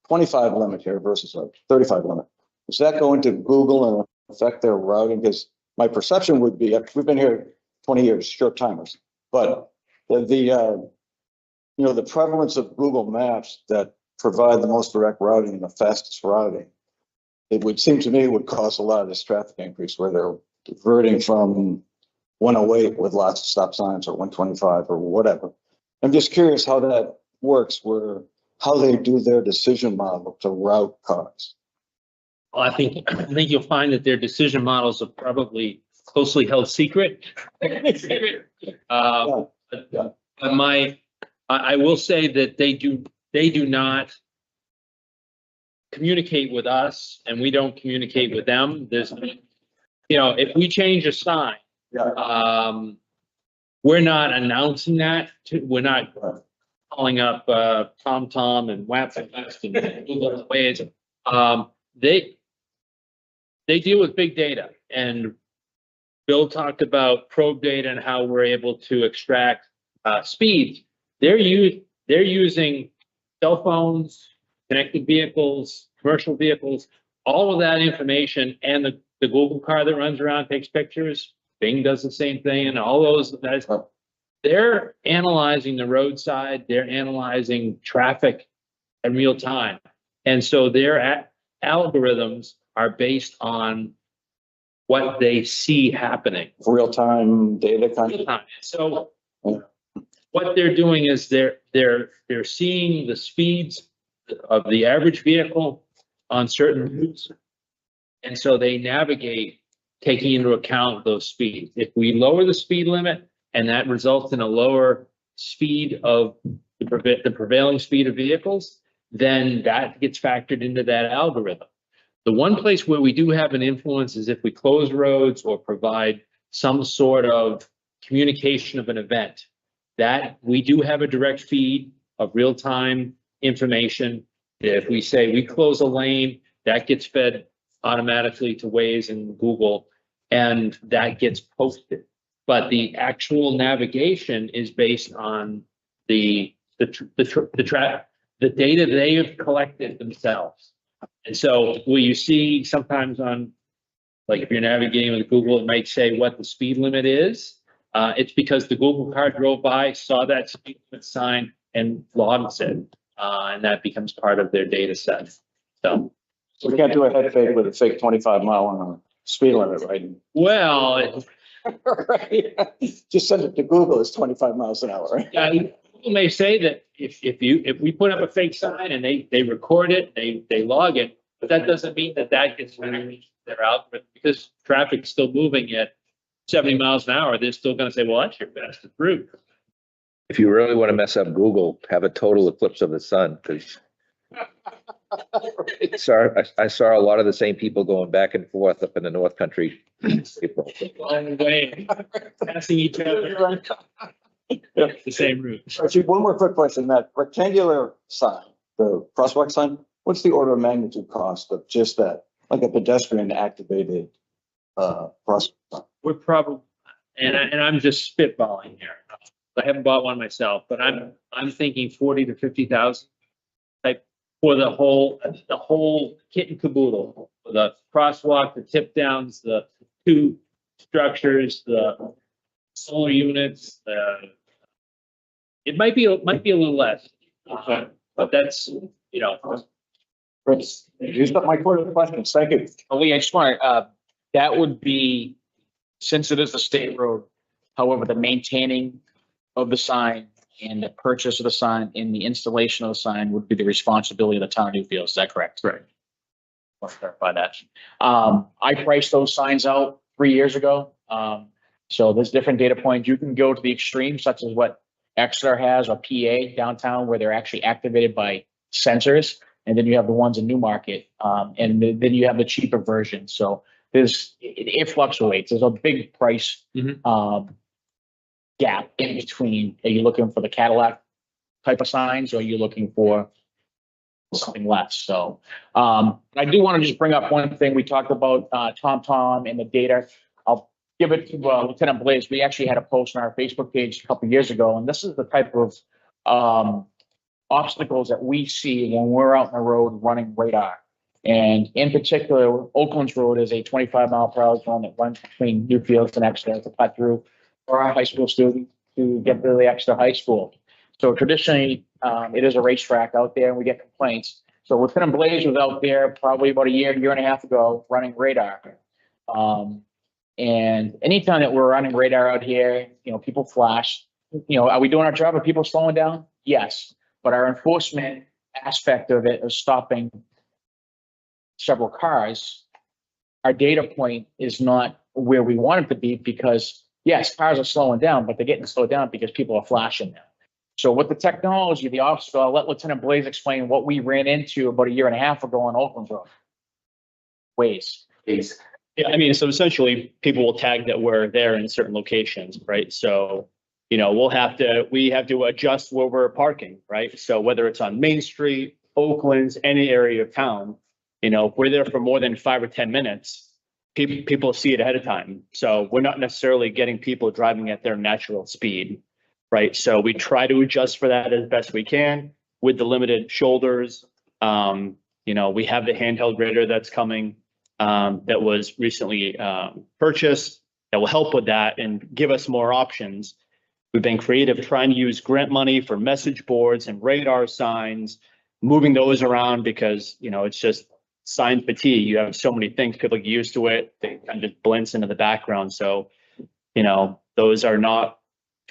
25 limit here versus a 35 limit, does that go into Google and affect their routing? Because my perception would be, we've been here 20 years, short timers. But you know, the prevalence of Google Maps that provide the most direct routing and the fastest routing, it would seem to me would cause a lot of this traffic increase where they're diverting from 108 with lots of stop signs or 125 or whatever. I'm just curious how that works, how they do their decision model to route cars. Well, I think you'll find that their decision models are probably closely held secret. But I will say that they do not communicate with us, and we don't communicate with them. There's, you know, if we change a sign, we're not announcing that we're not calling up TomTom and WAPFest and Google Ways. They deal with big data, and Bill talked about probe data and how we're able to extract speeds. They're using cell phones, connected vehicles, commercial vehicles, all of that information, and the Google car that runs around takes pictures. Bing does the same thing, and all those guys. They're analyzing the roadside. They're analyzing traffic in real time, and so their algorithms are based on what they see happening. Real time data kind of. So what they're doing is they're seeing the speeds of the average vehicle on certain routes, and so they navigate taking into account those speeds. If we lower the speed limit and that results in a lower speed of the prevailing speed of vehicles, then that gets factored into that algorithm. The one place where we do have an influence is if we close roads or provide some sort of communication of an event. That we do have a direct feed of real-time information. If we say we close a lane, that gets fed automatically to Waze and Google, and that gets posted. But the actual navigation is based on the data they have collected themselves. And so will you see sometimes on, like if you're navigating with Google, it might say what the speed limit is. It's because the Google car drove by, saw that speed limit sign and logs it. And that becomes part of their data set. So we can't do a head fake with a fake 25-mile-an-hour speed limit, right? Well, right. Just send it to Google. It's 25 miles an hour. Yeah, people may say that if we put up a fake sign and they record it, they log it, but that doesn't mean that gets released their algorithm, because traffic's still moving at 70 miles an hour. They're still going to say, well, that's your fastest route. If you really want to mess up Google, have a total eclipse of the sun, because I saw a lot of the same people going back and forth up in the North Country. Long way, passing each other. The same route. Actually, one more quick question. That rectangular sign, the crosswalk sign, what's the order of magnitude cost of just that, like a pedestrian activated crosswalk sign? We're probably, and I'm just spitballing here. I haven't bought one myself, but I'm thinking 40 to 50,000 type for the whole kit and caboodle, the crosswalk, the tip downs, the two structures, the solar units. It might be a little less, but that's, you know. Used up my quarter questions. Thank you. Lee, I just want that would be, since it is a state road, however, the maintaining of the sign and the purchase of the sign and the installation of the sign would be the responsibility of the town of Newfield. Is that correct? Right. Let's clarify that. I priced those signs out 3 years ago. So there's different data points. You can go to the extreme, such as what Exeter has, or PA downtown, where they're actually activated by sensors. And then you have the ones in Newmarket, and then you have the cheaper version. So it fluctuates. There's a big price gap in between. Are you looking for the Cadillac type of signs, or are you looking for something less? So I do want to just bring up one thing. We talked about TomTom and the data. I'll give it to Lieutenant Blaze. We actually had a post on our Facebook page a couple of years ago, and this is the type of obstacles that we see when we're out on the road running radar. And in particular, Oakland's Road is a 25-mile-per-hour zone that runs between Newfields and Exeter to cut through. for our high school students to get to the extra high school. So traditionally, it is a racetrack out there and we get complaints. So Lieutenant Blaze was out there probably about a year and a half ago running radar. And anytime that we're running radar out here, people flash, are we doing our job? Are people slowing down? Yes. But our enforcement aspect of it, of stopping several cars, our data point is not where we want it to be because yes, cars are slowing down, but they're getting slowed down because people are flashing them. So with the technology, the officer, I'll let Lieutenant Blaze explain what we ran into about a year and a half ago on Oakland Road. Waze. Yeah, I mean, so essentially people will tag that we're there in certain locations, right? So, we have to adjust where we're parking, right? So whether it's on Main Street, Oakland's, any area of town, if we're there for more than 5 or 10 minutes, people see it ahead of time. So we're not necessarily getting people driving at their natural speed, right? So we try to adjust for that as best we can with the limited shoulders. We have the handheld radar that's coming. That was recently purchased that will help with that and give us more options. We've been creative trying to use grant money for message boards and radar signs, moving those around because, it's just sign fatigue. You have so many things, people get used to it. They kind of blends into the background. So, those are not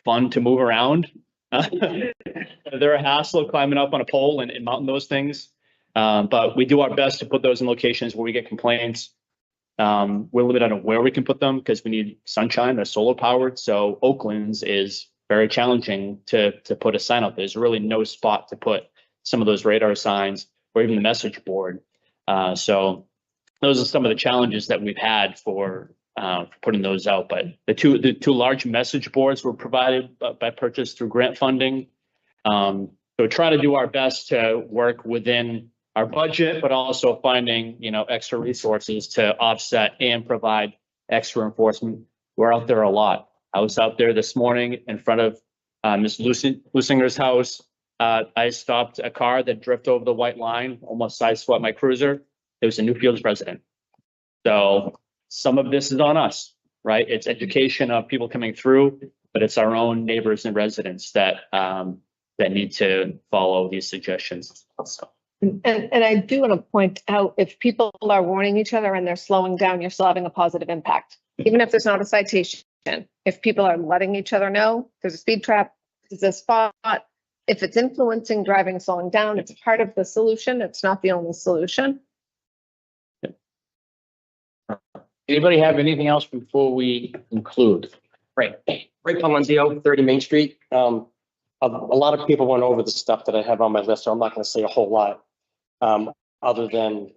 fun to move around. They're a hassle climbing up on a pole and mounting those things. But we do our best to put those in locations where we get complaints. We're limited on where we can put them because we need sunshine or solar powered. So Oakland's is very challenging to put a sign up. There's really no spot to put some of those radar signs or even the message board. So those are some of the challenges that we've had for putting those out. But the two large message boards were provided by purchase through grant funding. So try to do our best to work within our budget, but also finding, extra resources to offset and provide extra enforcement. We're out there a lot. I was out there this morning in front of Ms. Lusinger's house. I stopped a car that drifted over the white line, almost sideswiped my cruiser. It was a Newfields resident. So some of this is on us, right? It's education of people coming through, but it's our own neighbors and residents that need to follow these suggestions. So. And I do want to point out, if people are warning each other and they're slowing down, you're still having a positive impact. Even if there's not a citation, if people are letting each other know there's a speed trap, there's a spot, if it's influencing driving, slowing down, it's part of the solution. It's not the only solution. Anybody have anything else before we conclude? Right. Ray Palenzio, 30 Main Street. A lot of people went over the stuff that I have on my list, so I'm not going to say a whole lot. Other than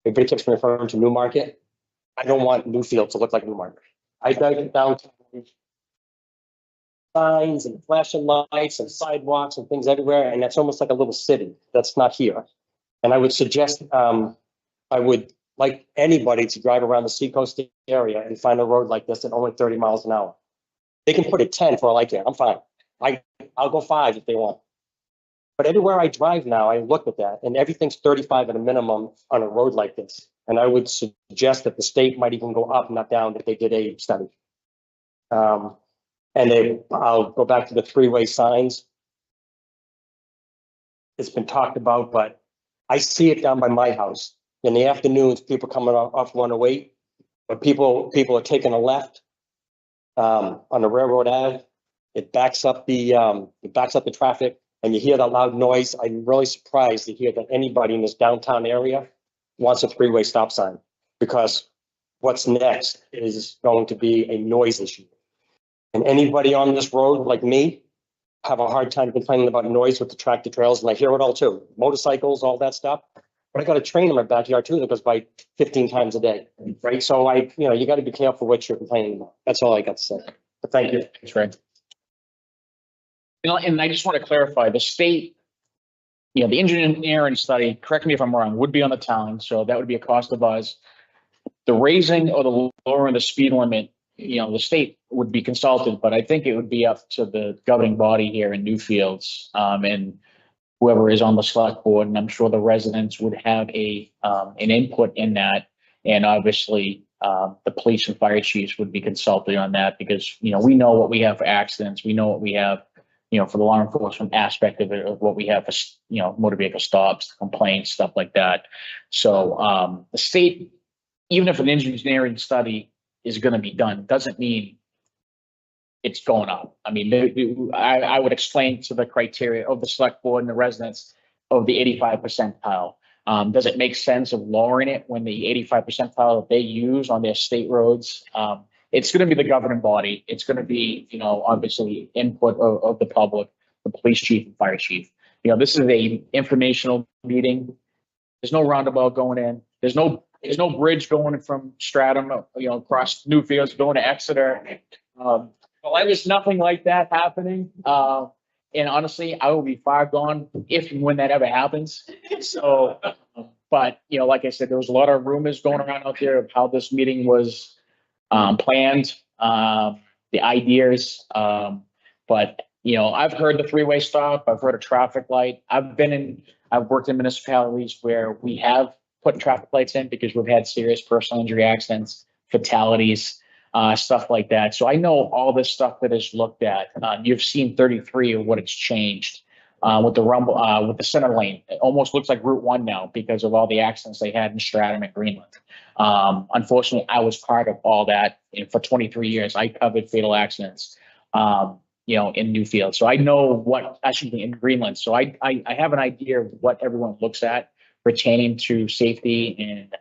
everybody keeps referring to Newmarket. I don't want Newfield to look like Newmarket. I drive downtown, signs and flashing lights and sidewalks and things everywhere, and that's almost like a little city. That's not here. And I would suggest I would like anybody to drive around the Seacoast area and find a road like this at only 30 miles an hour. They can put it 10 for all I care. I'm fine. I'll go 5 if they want. But everywhere I drive now, I look at that and everything's 35 at a minimum on a road like this. And I would suggest that the state might even go up, not down, if they did a study. I'll go back to the 3-way signs. It's been talked about, but I see it down by my house. In the afternoons, people coming off 108, but people are taking a left on the Railroad Ave. It backs up the traffic, and you hear that loud noise. I'm really surprised to hear that anybody in this downtown area wants a 3-way stop sign, because what's next is going to be a noise issue. And anybody on this road like me have a hard time complaining about noise with the tractor trails, and I hear it all too. Motorcycles, all that stuff. But I got a train in my backyard too that goes by 15 times a day, right? So you got to be careful what you're complaining about. That's all I got to say. But thank you. That's right. And I just want to clarify, the state, the engineering study, correct me if I'm wrong, would be on the town. So that would be a cost of us. The raising or the lowering the speed limit, the state would be consulted, but I think it would be up to the governing body here in Newfields, and whoever is on the select board. And I'm sure the residents would have an input in that. And obviously, the police and fire chiefs would be consulted on that because, we know what we have for accidents. We know what we have, for the law enforcement aspect of it, of what we have for, motor vehicle stops, complaints, stuff like that. So, the state, even if an engineering study is going to be done, doesn't mean it's going up. I mean, I would explain to the criteria of the select board and the residents of the 85 percentile. Does it make sense of lowering it when the 85 percentile that they use on their state roads? It's going to be the governing body. It's going to be, obviously input of the public, the police chief and fire chief. This is a informational meeting. There's no roundabout going in. There's no bridge going from Stratham, across Newfields going to Exeter. There's nothing like that happening. And honestly, I will be far gone if and when that ever happens. So, but like I said, there was a lot of rumors going around out there of how this meeting was planned, the ideas. But I've heard the three-way stop. I've heard a traffic light. I've worked in municipalities where we have put traffic lights in because we've had serious personal injury accidents, fatalities. Stuff like that. So I know all this stuff that is looked at. You've seen 33 of what it's changed with the rumble, with the center lane. It almost looks like Route 1 now because of all the accidents they had in Stratham and Greenland. Unfortunately, I was part of all that. And for 23 years, I covered fatal accidents, in Newfield. So I know what actually in Greenland. So I have an idea of what everyone looks at pertaining to safety and,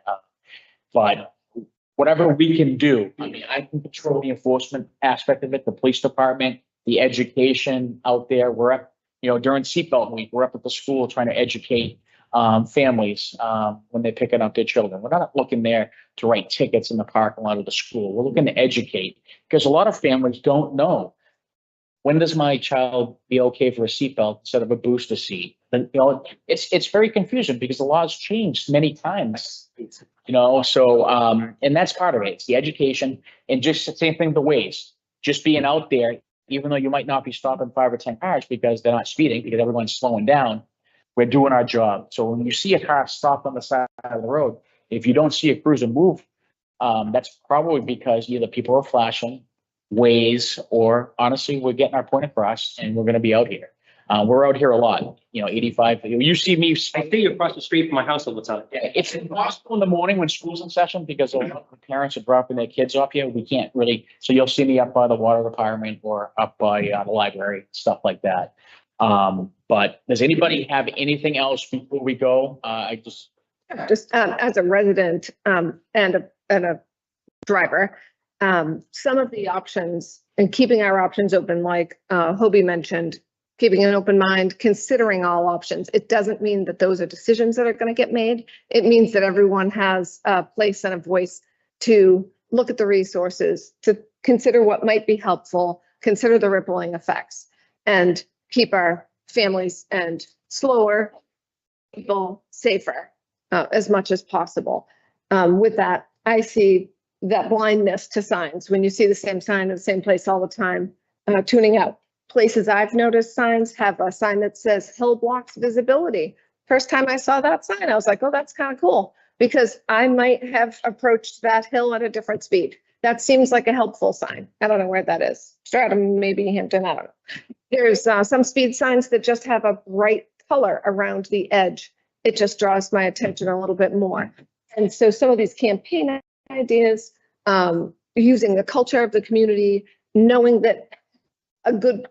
but whatever we can do. I mean, I can control the enforcement aspect of it, the police department, the education out there. We're up, during seatbelt week, we're up at the school trying to educate families when they're picking up their children. We're not looking there to write tickets in the parking lot of the school. We're looking to educate because a lot of families don't know, when does my child be okay for a seatbelt instead of a booster seat? And it's very confusing because the law's changed many times. So and that's part of it. It's the education and just the same thing, the ways, just being out there, even though you might not be stopping 5 or 10 cars because they're not speeding, because everyone's slowing down. We're doing our job. So when you see a car stopped on the side of the road, if you don't see a cruiser move, that's probably because either people are flashing, ways, or honestly, we're getting our point across and we're going to be out here. We're out here a lot, 85. You see me. I see you across the street from my house all the time. It's impossible in the morning when school's in session because a lot of the parents are dropping their kids off here. We can't really. So you'll see me up by the water department or up by the library, stuff like that. But does anybody have anything else before we go? Just as a resident and a driver, some of the options and keeping our options open, like Hobie mentioned, keeping an open mind, considering all options. It doesn't mean that those are decisions that are going to get made. It means that everyone has a place and a voice to look at the resources, to consider what might be helpful, consider the rippling effects, and keep our families and slower people safer as much as possible. With that, I see that blindness to signs. When you see the same sign in the same place all the time, tuning out. Places I've noticed signs have a sign that says hill blocks visibility. First time I saw that sign, I was like, oh, that's kind of cool, because I might have approached that hill at a different speed. That seems like a helpful sign. I don't know where that is. Stratham, maybe Hampton, I don't know. There's some speed signs that just have a bright color around the edge. It just draws my attention a little bit more. And so some of these campaign ideas, using the culture of the community, knowing that a good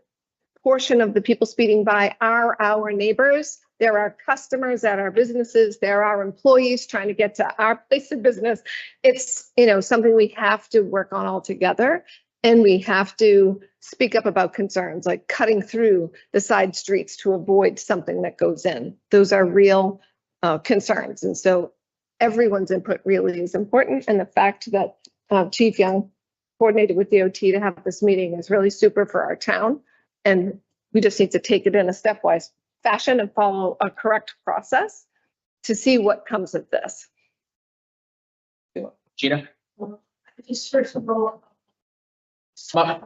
portion of the people speeding by are our neighbors. There are customers at our businesses. There are employees trying to get to our place of business. It's, something we have to work on all together. And we have to speak up about concerns like cutting through the side streets to avoid something that goes in. Those are real concerns. And so everyone's input really is important. And the fact that Chief Young coordinated with DOT to have this meeting is really super for our town. And we just need to take it in a stepwise fashion and follow a correct process to see what comes of this. Gina? Just first of all, no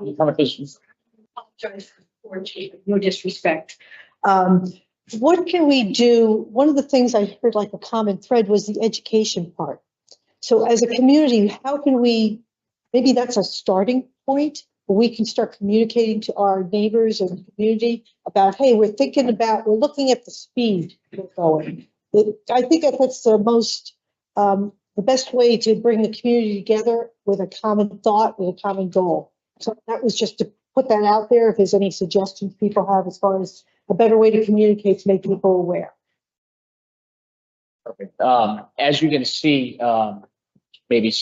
disrespect. What can we do? One of the things I heard like a common thread was the education part. So as a community, how can we, maybe that's a starting point, where we can start communicating to our neighbors and community about, hey, we're looking at the speed we're going. I think that's the most, the best way to bring the community together with a common thought, with a common goal. So that was just to put that out there, if there's any suggestions people have as far as a better way to communicate to make people aware. Perfect. As you can see, maybe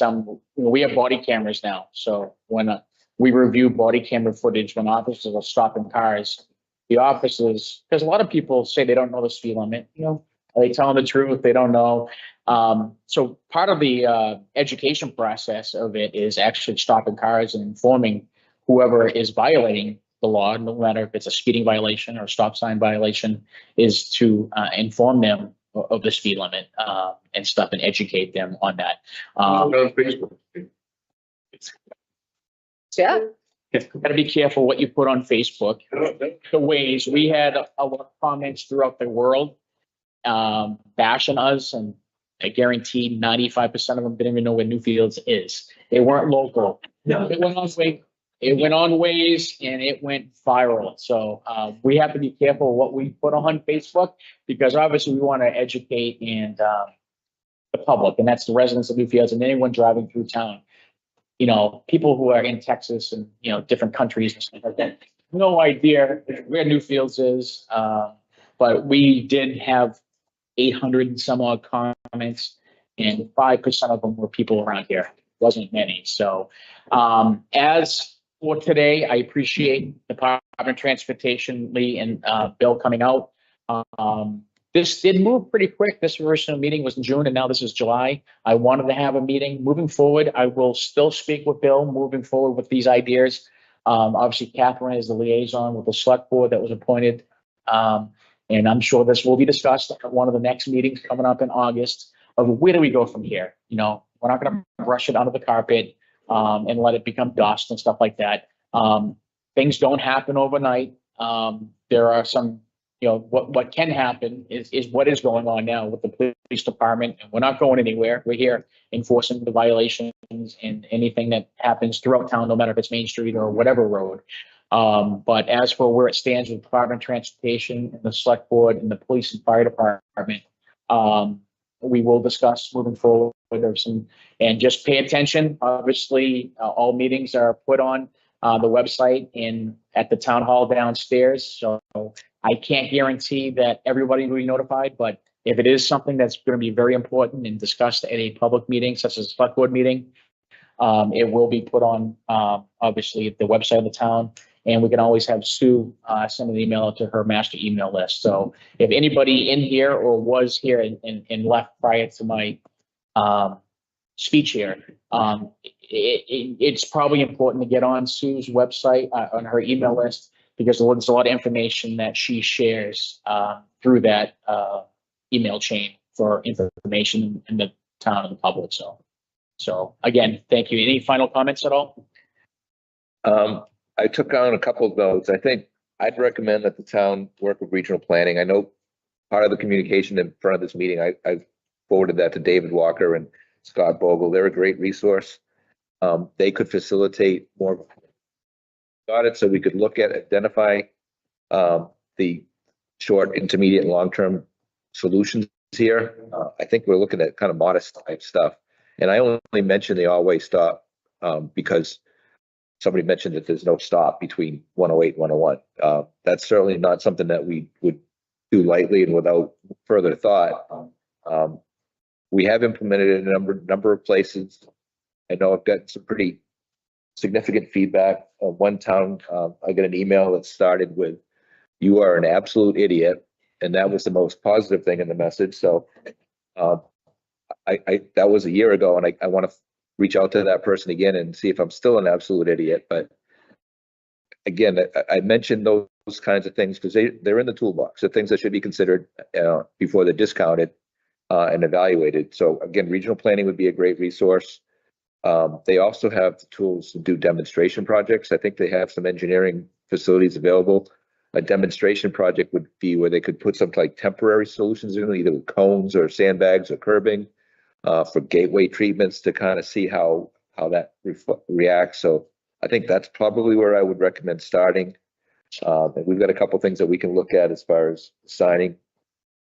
we have body cameras now. So when we review body camera footage when officers are stopping cars, the officers, because a lot of people say they don't know the speed limit, are they telling the truth? They don't know. So part of the education process of it is actually stopping cars and informing whoever is violating the law, no matter if it's a speeding violation or a stop sign violation, is to inform them of the speed limit and stuff and educate them on that. On Facebook. Yeah. Got to be careful what you put on Facebook. The ways we had a lot of comments throughout the world bashing us, and I guarantee 95% of them didn't even know where Newfields is. They weren't local. No. It went on Waze and it went viral. So we have to be careful what we put on Facebook, because obviously we want to educate and the public, and that's the residents of Newfields and anyone driving through town. People who are in Texas and, different countries and stuff like that, no idea where Newfields is. But we did have 800 and some odd comments, and 5% of them were people around here. Wasn't many. So as for today, I appreciate the Department of Transportation, Lee and Bill coming out. This did move pretty quick. This original meeting was in June and now this is July. I wanted to have a meeting. Moving forward, I will still speak with Bill moving forward with these ideas. Obviously, Catherine is the liaison with the select board that was appointed. And I'm sure this will be discussed at one of the next meetings coming up in August of where do we go from here? We're not going to brush it under the carpet and let it become dust and stuff like that. Things don't happen overnight. There are some, what can happen is what is going on now with the police department, and we're not going anywhere. We're here enforcing the violations and anything that happens throughout town, no matter if it's Main Street or whatever road. But as for where it stands with the Department of Transportation and the Select Board and the Police and Fire Department, we will discuss moving forward. And just pay attention. Obviously, all meetings are put on the website and at the town hall downstairs. So I can't guarantee that everybody will be notified, but if it is something that's going to be very important and discussed at a public meeting, such as a select board meeting, it will be put on, obviously, the website of the town. And we can always have Sue send an email out to her master email list. So if anybody in here or was here and left prior to my speech here, it's probably important to get on Sue's website, on her email list, because there's a lot of information that she shares through that email chain for information in the town and the public. So again, thank you. Any final comments at all? I took on a couple of notes. I think I'd recommend that the town work with regional planning. I know part of the communication in front of this meeting, I forwarded that to David Walker and Scott Bogle. They're a great resource. They could facilitate more audits, so we could look at, identify the short, intermediate, and long-term solutions here. I think we're looking at kind of modest type stuff. And I only mentioned the all-way stop because somebody mentioned that there's no stop between 108 and 101. That's certainly not something that we would do lightly and without further thought. We have implemented it in a number of places. I know I've got some pretty significant feedback. One town, I got an email that started with, "You are an absolute idiot," and that was the most positive thing in the message. So that was a year ago, and I want to reach out to that person again and see if I'm still an absolute idiot. But again, I mentioned those kinds of things because they're in the toolbox. They're things that should be considered before they're discounted and evaluated. So again, regional planning would be a great resource. They also have the tools to do demonstration projects. I think they have some engineering facilities available. A demonstration project would be where they could put some like temporary solutions in, either with cones or sandbags or curbing. for gateway treatments to kind of see how that reacts. So I think that's probably where I would recommend starting. And we've got a couple things that we can look at as far as signing.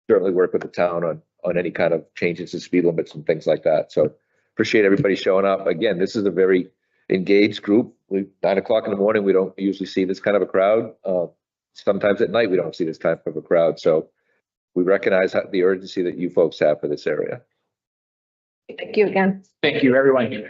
Certainly work with the town on any kind of changes to speed limits and things like that. So appreciate everybody showing up. Again, this is a very engaged group. 9 o'clock in the morning, we don't usually see this kind of a crowd. Sometimes at night, we don't see this type of a crowd. So we recognize the urgency that you folks have for this area. Thank you again. Thank you, everyone.